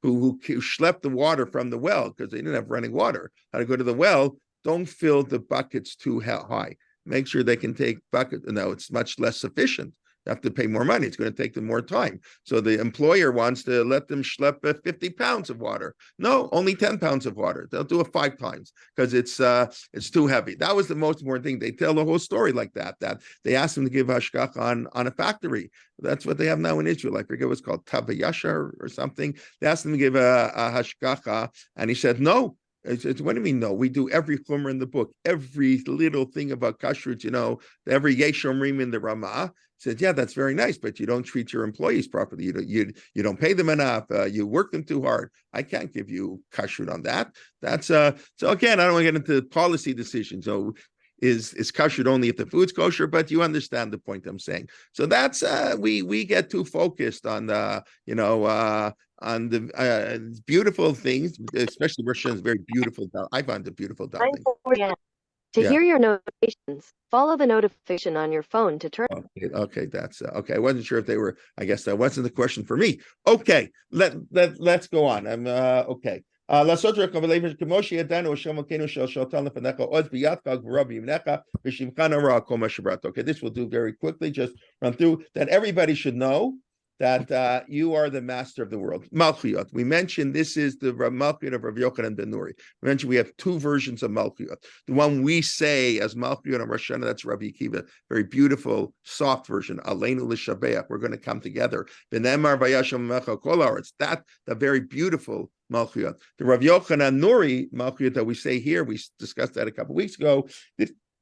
who schlepp the water from the well because they didn't have running water, how to go to the well, don't fill the buckets too high. Make sure they can take buckets. No, it's much less sufficient. You have to pay more money. It's going to take them more time. So the employer wants to let them schlep 50 pounds of water. No, only 10 pounds of water. They'll do it 5 times because it's too heavy. That was the most important thing. They tell the whole story like that they asked them to give hashgacha on a factory. That's what they have now in Israel. I forget what's called Tavayasha or something. They asked him to give a hashgacha, and he said no. What do you mean no? We do every chumrah in the book, every little thing about kashrut, every yeshomrim in the Ramah. Said, yeah, that's very nice, but you don't treat your employees properly. You don't pay them enough. You work them too hard. I can't give you kashrut on that. That's so again, I don't want to get into policy decisions. So is kashrut only if the food's kosher? But you understand the point I'm saying. So that's we get too focused on the on the beautiful things, especially Rosh Hashanah is very beautiful. I find it beautiful davening. To hear your notifications, follow the notification on your phone to turn. Okay, that's okay. I wasn't sure if they were. I guess that wasn't the question for me. Okay, let's go on. I'm okay. Okay, this we'll do very quickly. Just run through that. Everybody should know that you are the master of the world. Malchiyot. We mentioned this is the Malchiyot of Rav Yochanan ben Nuri. We mentioned we have two versions of Malchiyot. The one we say as Malchiyot on Rosh Hashanah, that's Rabbi Akiva, very beautiful, soft version. Aleinu l'shabeach. We're going to come together. B'nemar vayashem mecha kol haaretz. That the very beautiful Malchiyot. The Rav Yochanan Nuri Malchiyot that we say here, we discussed that a couple of weeks ago.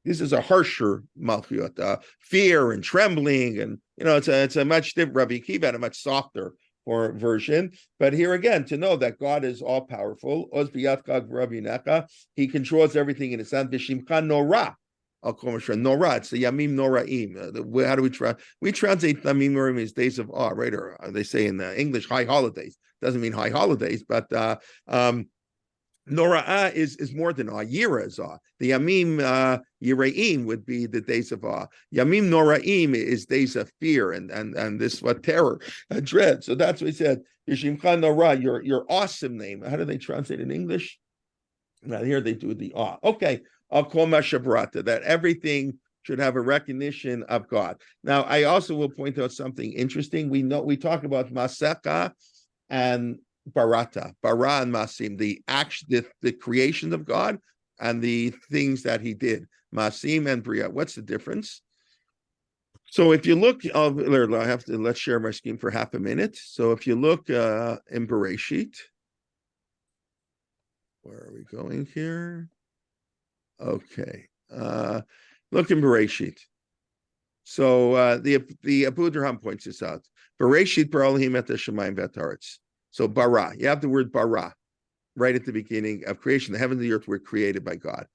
This is a harsher Malchiyot, fear and trembling, and it's a much different. Rabbi Akiva had a much softer version. But here again, to know that God is all powerful, He controls everything in His hand. B'shimcha Norah. Norah, it's the Yamim Noraim. How do we try? We translate Yamim Noraim as days of awe, right? Or they say in English, high holidays. Doesn't mean high holidays, but Nora'ah is more than awe. Yira is awe. The Yamim Yiraim would be the days of awe. Yamim Noraim is days of fear and this terror and dread. So that's what he said. Yishimcha Norah, your awesome name. How do they translate in English? Now here they do the awe. Okay, I'll call Mashabrata, that everything should have a recognition of God. Now I also will point out something interesting. We talk about Maseka and Barata, Bara and Masim, the creation of God and the things that He did. Masim and Bria. What's the difference? So if you look, let's share my screen for half a minute. So if you look in Bereshit, where are we going here? Okay, look in Bereshit. So the Abu Durham points this out. Bereshit bara Elohim et hashamayim v'haaretz. So bara, you have the word bara right at the beginning of creation. The heavens and the earth were created by God.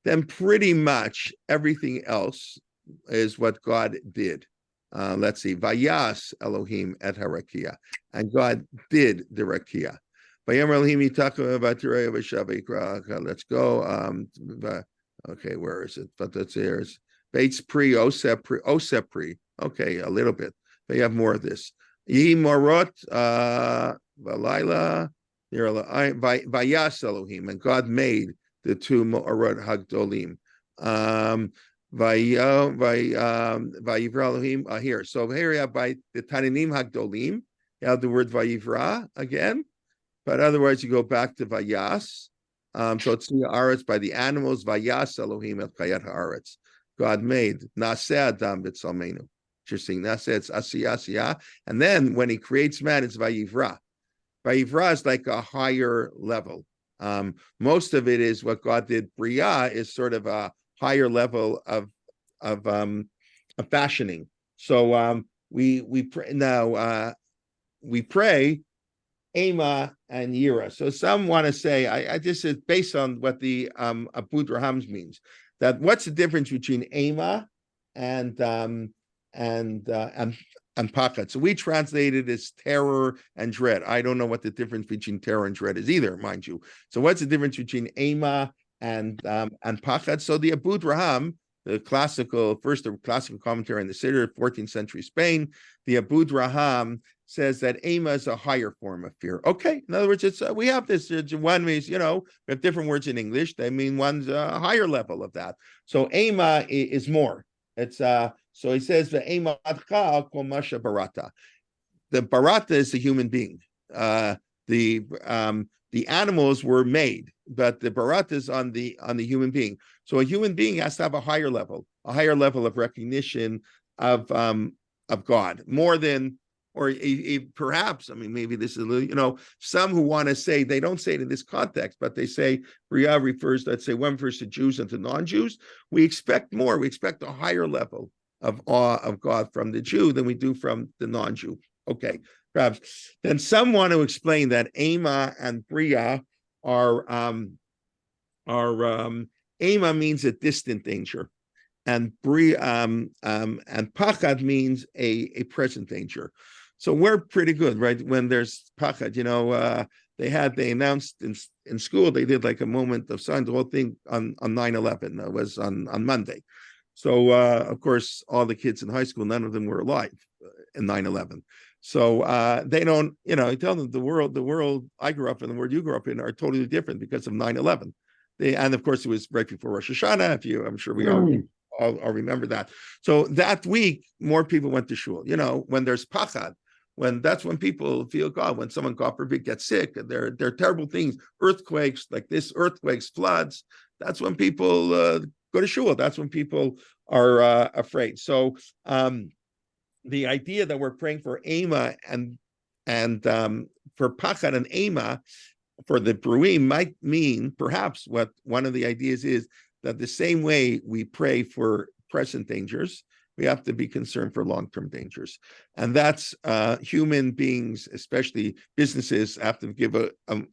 Then pretty much everything else is what God did. Let's see, Vayas Elohim et harakia, and God did the rakia. Let's go. Okay, where is it? But that's here. Bates pri osepri. Okay, a little bit. They have more of this. Yi morot Valayla, Vayas Elohim, and God made the two Morot Hagdolim. Vayivra Elohim here. So here you have by the Tananim Hagdolim, you have the word Vayivra again, but otherwise you go back to Vayas. So it's the Aretz by the animals, Vayas Elohim et Chayat Haaretz. God made Naseh Adam B'Tzalmenu. Interesting. Naseh, it's Asiyah, and then when He creates man, it's Vayivra. Vayivra is like a higher level. Most of it is what God did. Bria is sort of a higher level of fashioning. So we pray now. We pray Ema and Yira. So some want to say, I just is based on what the Abu Drahams means. That what's the difference between Ema and pachad. So we translate it as terror and dread. I don't know what the difference between terror and dread is either, mind you. So what's the difference between Ema and pachad? So the Abu Draham, the classical commentary in the Siddur, 14th century Spain, the Abu Draham says that Ema is a higher form of fear. Okay, in other words, it's we have this. One means, we have different words in English. They mean one's a higher level of that. So Ema is more. It's so he says the Ema adcha kol masha barata. The barata is the human being. The animals were made, but the barata is on the human being. So a human being has to have a higher level of recognition of God, more than, or perhaps, maybe this is a little, some who want to say, they don't say it in this context, but they say Bria refers, let's say one refers to Jews and to non-Jews. We expect more. We expect a higher level of awe of God from the Jew than we do from the non-Jew. Okay, perhaps. Then some want to explain that Ema and Bria are Ema means a distant danger, and Bria and Pachad means a present danger. So we're pretty good, right? When there's pachad, they announced in school, they did like a moment of silence, the whole thing on 9/11. It was on Monday. So of course, all the kids in high school, none of them were alive in 9/11. So they don't, I tell them the world I grew up in, the world you grew up in are totally different because of 9/11. And of course, it was right before Rosh Hashanah. I'm sure we all remember that. So that week, more people went to shul. When there's pachad, that's when people feel God. When someone, God forbid, gets sick, there are terrible things, earthquakes like this, floods. That's when people go to shul. That's when people are afraid. So the idea that we're praying for Ema and for Pachad and Ema for the Bruim might mean perhaps what one of the ideas is that the same way we pray for present dangers, we have to be concerned for long-term dangers. And that's human beings, especially businesses, have to give a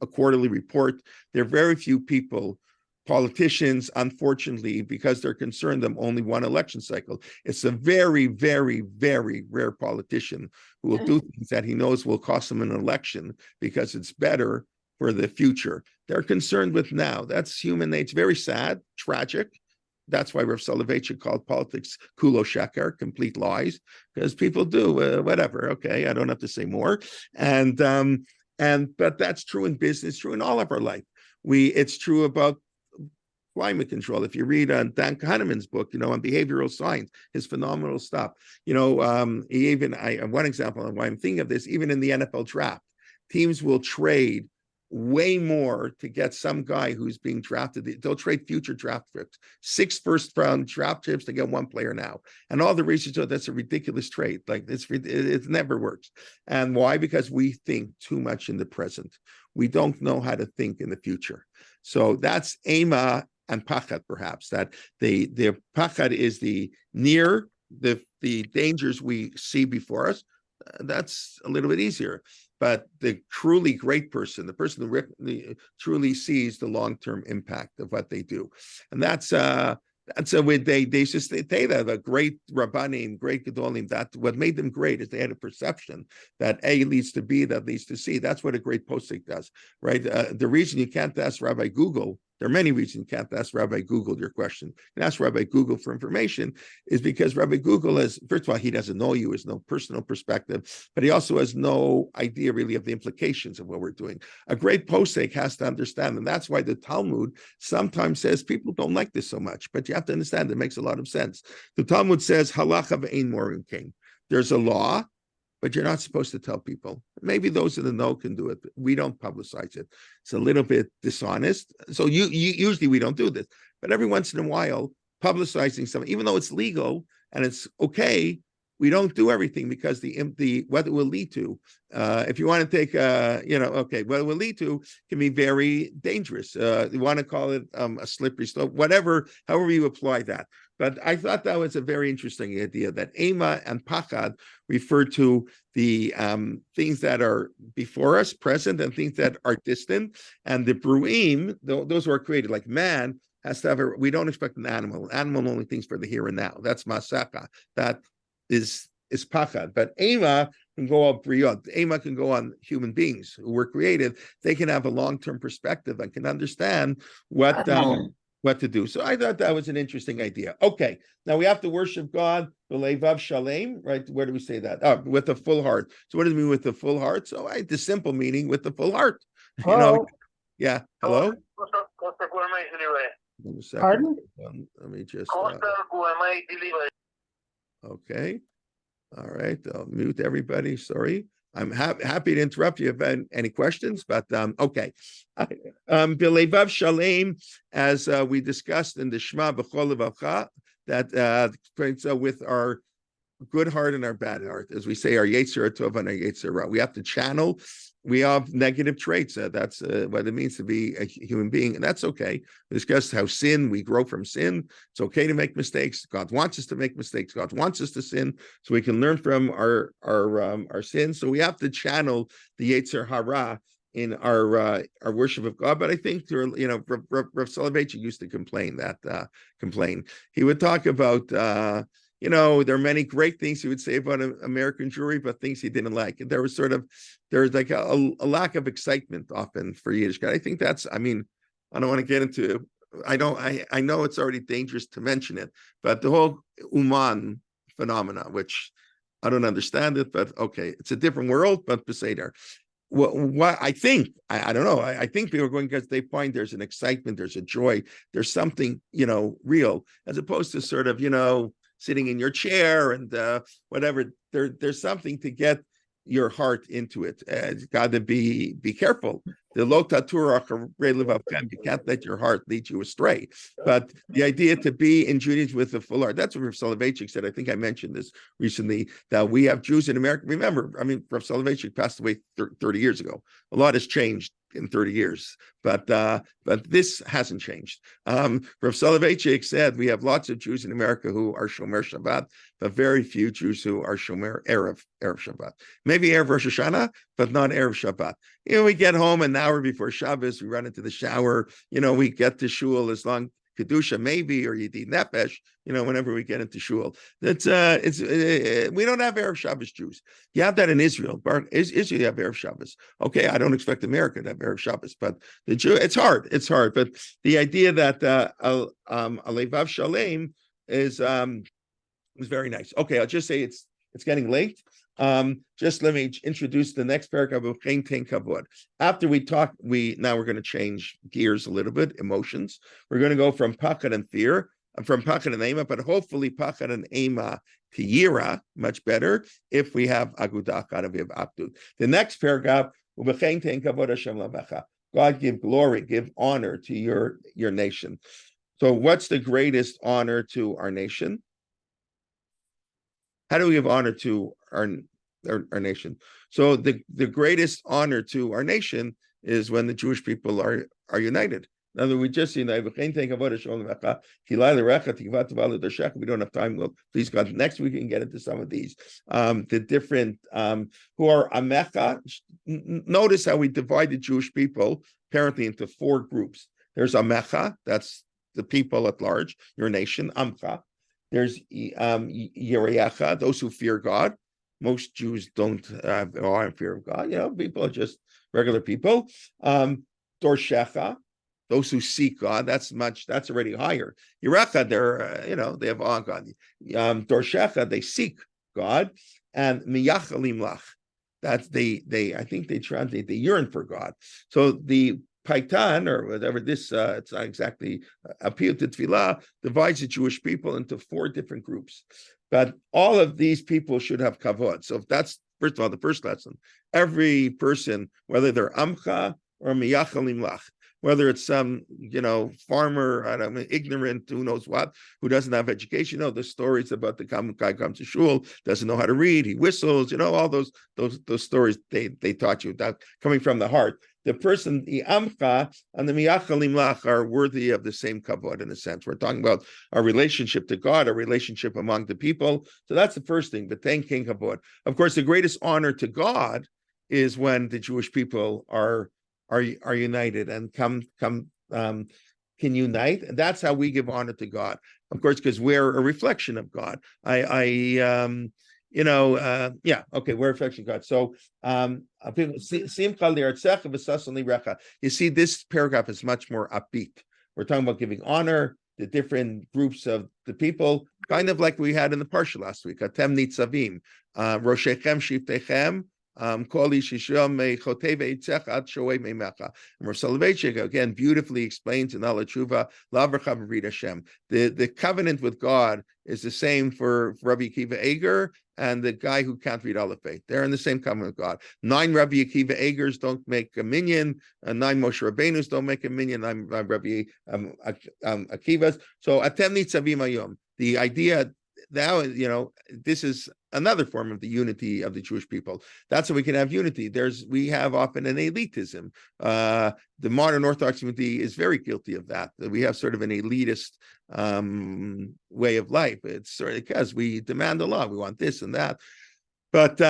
quarterly report. There are very few people, politicians, unfortunately, because they're concerned them only one election cycle. It's a very, very, very rare politician who will do things that he knows will cost him an election because it's better for the future. They're concerned with now. That's human nature. It's very sad, tragic. That's why Rav Soloveitchik called politics kulo sheker, complete lies, because people do whatever. Okay, I don't have to say more. But that's true in business, true in all of our life. It's true about climate control. If you read Dan Kahneman's book, on behavioral science, his phenomenal stuff. One example of why I'm thinking of this, even in the NFL draft, teams will trade way more to get some guy who's being drafted. They'll trade future draft picks, 6 first-round draft chips to get one player now. And all the research shows that's a ridiculous trade. Like it never works. And why? Because we think too much in the present. We don't know how to think in the future. So that's Ema and Pachad, perhaps, that the Pachad is the dangers we see before us. That's a little bit easier. But the truly great person, the person who truly sees the long-term impact of what they do. And that's a way they just say that a great Rabbanim, great Gedolim, that what made them great is they had a perception that A leads to B, that leads to C. That's what a great postic does, right? The reason you can't ask Rabbi Google, there are many reasons you can't ask Rabbi Google your question. You can ask Rabbi Google for information is because Rabbi Google has, first of all, he doesn't know you, has no personal perspective, but he also has no idea really of the implications of what we're doing. A great posek has to understand, and that's why the Talmud sometimes says people don't like this so much, but you have to understand it makes a lot of sense. The Talmud says, halacha v'ein morim king. There's a law, but you're not supposed to tell people. Maybe those in the know can do it, but we don't publicize it. It's a little bit dishonest. So usually we don't do this, but every once in a while, publicizing something, even though it's legal and it's okay, we don't do everything because what it will lead to. If you want to take, what it will lead to can be very dangerous. You want to call it a slippery slope, however you apply that. But I thought that was a very interesting idea that Ema and Pachad refer to the things that are before us, present, and things that are distant. And the Bruim, those who are created, like man, has to have we don't expect an animal. Animal only thinks for the here and now. That's Masaka. That is Pachad. But Ema can go on Briot. Ema can go on human beings who were created. They can have a long-term perspective and can understand what to do. So I thought that was an interesting idea. Okay, now we have to worship God, B'leivav Shalem, right? Where do we say that? Oh, with a full heart. So what does it mean with the full heart? So the simple meaning with the full heart. Yeah. Hello? Pardon? Let me just... okay. All right. I'll mute everybody. Sorry. I'm happy to interrupt you if you have any questions, but okay. B'leivav Shalem, as we discussed in the Shema B'chol Levavcha, that with our good heart and our bad heart, as we say, our Yetzer Tov and our Yetzer Ra. We have to channel. We have negative traits. That's what it means to be a human being, and that's okay. We discussed how we grow from sin. It's okay to make mistakes. God wants us to make mistakes. God wants us to sin, so we can learn from our sins. So we have to channel the Yetzer Hara in our worship of God. But I think Rav Soloveitchik used to complain. He would talk about there are many great things he would say about American Jewry, but things he didn't like. And there's like a lack of excitement often for Yiddishkeit. I think that's, I don't want to get into, I know it's already dangerous to mention it, but the whole Uman phenomena, which I don't understand it, but okay, it's a different world, but Beseder. What I think, I don't know. I think people are going because they find there's an excitement, there's a joy, there's something, real, as opposed to sort of, sitting in your chair and whatever. There's something to get your heart into it. It's got to be careful. The you can't let your heart lead you astray. But the idea to be in Judaism with the full heart, that's what Rav Soloveitchik said. I think I mentioned this recently, that we have Jews in America. Remember, Rav Soloveitchik passed away 30 years ago. A lot has changed in 30 years, but this hasn't changed. Rav Soloveitchik said we have lots of Jews in America who are Shomer Shabbat, but very few Jews who are Shomer Erev Shabbat. Maybe Erev Rosh Hashanah, but not Erev Shabbat. We get home an hour before Shabbos, we run into the shower, we get to shul as long Kedusha maybe, or Yedid Nefesh, whenever we get into shul. That's we don't have Erev Shabbos Jews. You have that in Israel. Israel, you have Erev Shabbos. Okay, I don't expect America to have Erev Shabbos, but the Jew, it's hard. But the idea that Alevav Shalem is very nice. Okay, I'll just say it's getting late. Just let me introduce the next paragraph of Chen Ten Kavod. After we talk, now we're going to change gears a little bit, emotions. We're going to go from Pachad and fear, from Pachad and Ema, but hopefully Pachad and Ema to Yira, much better, if we have Agudah Achad, we have Abdut. The next paragraph, Chen Ten Kavod Hashem Lavacha. God give glory, give honor to your nation. So what's the greatest honor to our nation? How do we give honor to our nation? So the greatest honor to our nation is when the Jewish people are united. Now that we just see, we don't have time. Well, please God, next week we can get into some of these. The different who are Amecha. Notice how we divide the Jewish people apparently into 4 groups. There's Amecha, that's the people at large, your nation, Amcha. There's Yereyacha, those who fear God. Most Jews don't have in fear of God. People are just regular people. Dorshecha, those who seek God. That's already higher. Yerecha, they have awe of God. Dorshecha, they seek God. And Miyachalim Lach, that's I think they translate, they yearn for God. So the Paitan, or whatever it's not exactly appeal to Tefillah, divides the Jewish people into 4 different groups. But all of these people should have kavod. So if that's, first of all, the first lesson. Every person, whether they're Amcha or Miyachalim Lach, whether it's some, farmer, ignorant, who knows what, who doesn't have education, the stories about the guy comes to shul, doesn't know how to read, he whistles, all those stories they taught you, that coming from the heart. The person, the Amcha and the Miyachalim Lach, are worthy of the same kavod in a sense. We're talking about our relationship to God, our relationship among the people. So that's the first thing, but thank King Kavod. Of course, the greatest honor to God is when the Jewish people are united and can unite. And that's how we give honor to God. Of course, because we're a reflection of God. We're a reflection of God. So you see, this paragraph is much more upbeat. We're talking about giving honor, the different groups of the people, kind of like we had in the Parsha last week. Atem nitzavim, Roshechem shiftechem, Koli Shisham Choteve Ad Shoei Meimecha. And Rav Soloveitchik again beautifully explains in Ala Tshuva, Lavracham V'rid Hashem. The covenant with God is the same for Rabbi Akiva Eger and the guy who can't read Aleph Beit. They're in the same covenant with God. 9 Rabbi Akiva Egers don't make a minyan, 9 Moshe Rabbeinus don't make a minyan, 9 Rabbi Akivas. So Atem Nitzavim Hayom. The idea now, this is another form of the unity of the Jewish people. That's how we can have unity. We have often an elitism. The modern Orthodox community is very guilty of that. We have sort of an elitist way of life. It's sort of because we demand a lot. We want this and that. But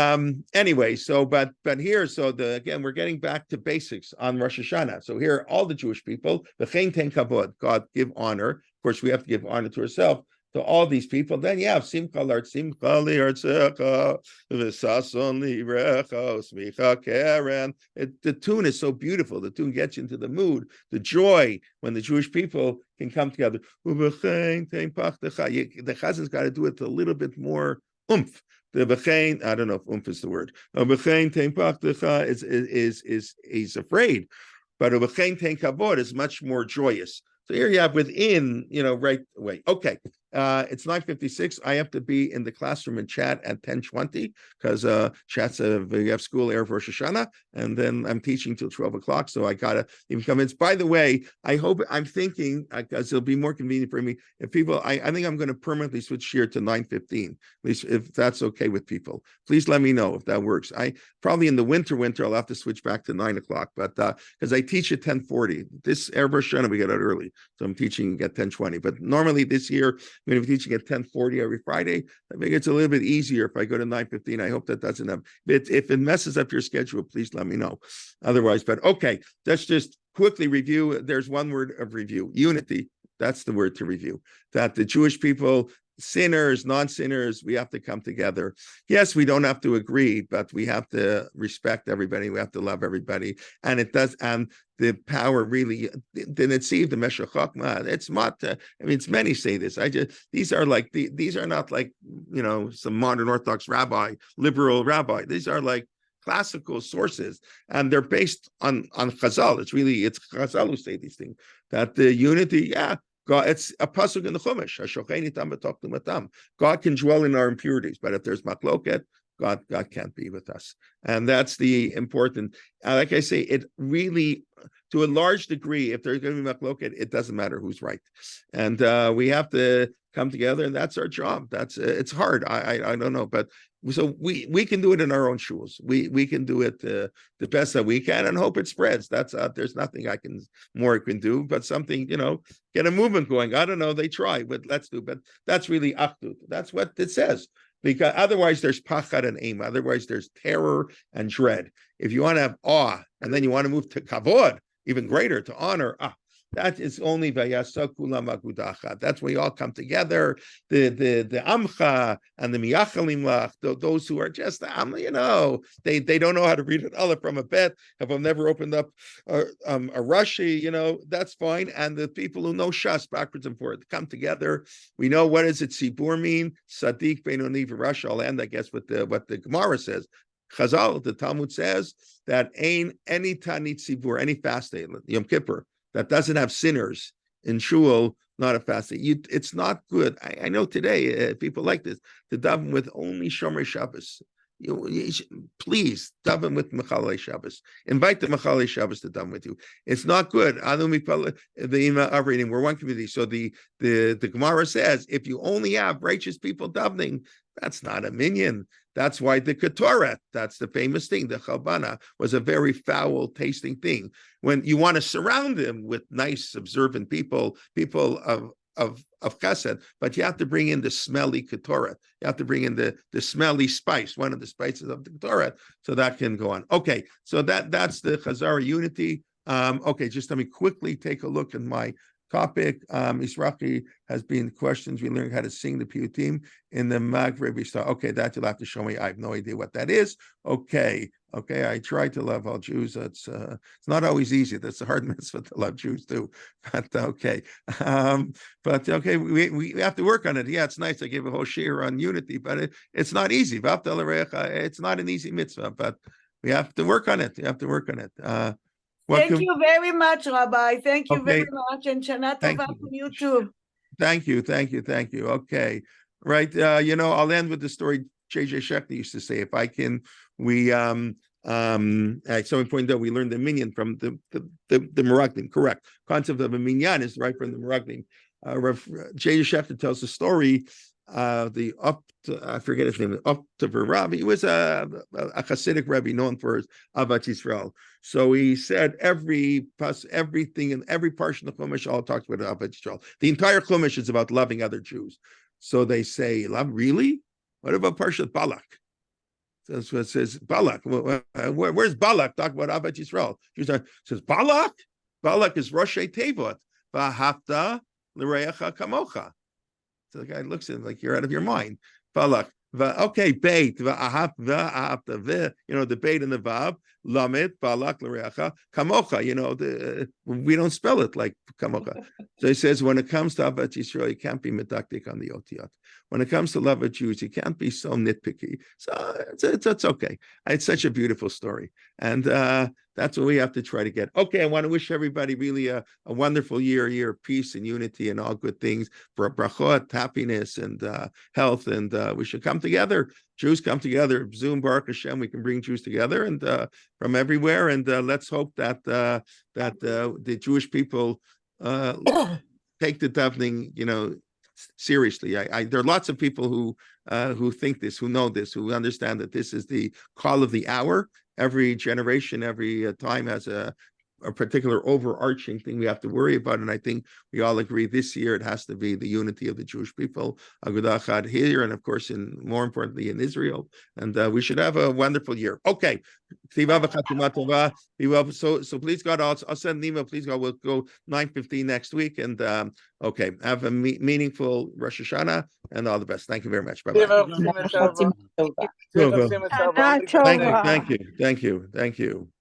anyway, but here, again, we're getting back to basics on Rosh Hashanah. So here, all the Jewish people, the Chen Ten Kavod, God give honor. Of course, we have to give honor to ourselves. to all these people, then you have Simcha L'Art, Simcha Li'artzecha, V'sason Li'recha, Smicha Keren. The tune is so beautiful. The tune gets you into the mood, the joy when the Jewish people can come together. The Chazan's got to do it a little bit more oomph. The Bechain, I don't know if oomph is the word. He's afraid, but Bechain Tein Kavod is much more joyous. So here you have within, right away. Okay. It's 9:56. I have to be in the classroom and chat at 10:20 because chat's we have school Erev Rosh Hashanah, and then I'm teaching till 12 o'clock. So I gotta even come in. By the way, I'm thinking because it'll be more convenient for me if people. I think I'm going to permanently switch here to 9:15. At least if that's okay with people. Please let me know if that works. I probably in the winter I'll have to switch back to 9 o'clock, but because I teach at 10:40. This Erev Rosh Hashanah we get out early, so I'm teaching at 10:20. But normally this year, I'm going to be teaching at 10:40 every Friday. I think it's a little bit easier if I go to 9:15. I hope that doesn't have. If it messes up your schedule, please let me know. Otherwise, but okay, let's just quickly review. There's one word of review: unity. That's the word to review. That the Jewish people, sinners, non-sinners, we have to come together. Yes, we don't have to agree, but we have to respect everybody. We have to love everybody, and it does. And the power really, the Netziv, the Meshech Chochmah, it's not. It's many say this. These are not like some modern Orthodox rabbi, liberal rabbi. These are like classical sources, and they're based on Chazal. It's Chazal who say these things. That the unity, God, it's a pasuk in the Chumash. God can dwell in our impurities, but if there's machloket, God can't be with us, and that's the important. Like I say, it really, to a large degree, if there's going to be machloket, it doesn't matter who's right, and we have to come together, and that's our job. It's hard. I don't know, but so we can do it in our own shuls. We can do it the best that we can, and hope it spreads. That's there's nothing I can do, but something get a movement going. I don't know. They try, but let's do. But that's really achdut. That's what it says. Because otherwise there's pachad and aim. Otherwise there's terror and dread. If you want to have awe, and then you want to move to kavod, even greater, to honor, that is only vayasa kulam agudacha. That's where you all come together. The amcha and the miyachalim lach, those who are just they don't know how to read an aleph from a bet, have never opened up a Rashi, that's fine. And the people who know Shas backwards and forwards come together. We know what does it Sibur mean? Sadiq Benoni Rashi. I'll end, I guess, with what the Gemara says. Chazal, the Talmud says that ain't any Tanit Sibur, any fast day, Yom Kippur, that doesn't have sinners in shul, not a fast day. It's not good. I know today people like this to daven with only Shomer Shabbos. Please daven with Mechalei Shabbos. Invite the Mechalei Shabbos to daven with you. It's not good. We're one community. So the Gemara says if you only have righteous people davening, that's not a minyan. That's why the Ketoret, that's the famous thing, the Chalbana, was a very foul tasting thing. When you want to surround them with nice, observant people of chesed, but you have to bring in the smelly Ketoret. You have to bring in the smelly spice, one of the spices of the Ketoret, so that can go on. Okay, so that's the Chazara unity. Okay, just let me quickly take a look at my topic. Israqi has been questions. We learned how to sing the piyutim in the Maghreb Star. Okay, that you'll have to show me. I have no idea what that is. Okay. I try to love all Jews. It's not always easy. That's a hard mitzvah to love Jews too. But okay. We have to work on it. Yeah, it's nice. I gave a whole shir on unity, but it's not easy. It's not an easy mitzvah, but we have to work on it. Thank you very much, Rabbi. Thank you very much, and Shana Tova for you too. Thank you. Okay, right. I'll end with the story J.J. Shechter used to say. If I can, at some point though, we learned the minyan from the Meraglim. Correct. Concept of a minyan is right from the Meraglim. J.J. Shechter tells the story. I forget his name, up to Rabbi. He was a Hasidic Rabbi known for his Avat Yisrael. So he said everything in every portion of the Chumash all talks about Avat Yisrael. The entire Chumash is about loving other Jews. So they say, love, really? What about Parshat Balak? That's what it says. Balak. Where's Balak? Talk about Avat Yisrael. Says Balak. Balak is Rosh Tevot. V'ahavta l'reacha kamocha. So the guy looks at him like, you're out of your mind. Falach. Okay, beit, va'ahap, the beit and the vav, lamet, balak, l'reacha, kamocha, we don't spell it like kamocha. So he says, when it comes to Avat Yisrael, you can't be medaktik on the otiyot. When it comes to love of Jews, you can't be so nitpicky. So it's okay. It's such a beautiful story. And that's what we have to try to get. Okay, I want to wish everybody really a wonderful year of peace and unity and all good things, for brachot, happiness and health. And we should come together. Jews come together. Zoom, Baruch Hashem, we can bring Jews together and from everywhere. And let's hope that the Jewish people take the davening, seriously. There are lots of people who think this, who know this, who understand that this is the call of the hour. Every generation, every time has a particular overarching thing we have to worry about. And I think we all agree this year it has to be the unity of the Jewish people, Agudah Chad here, and of course, more importantly, in Israel. And we should have a wonderful year. Okay. So please God, I'll send an email. Please God, we'll go 9:15 next week. And okay, have a meaningful Rosh Hashanah and all the best. Thank you very much. Bye-bye. Thank you.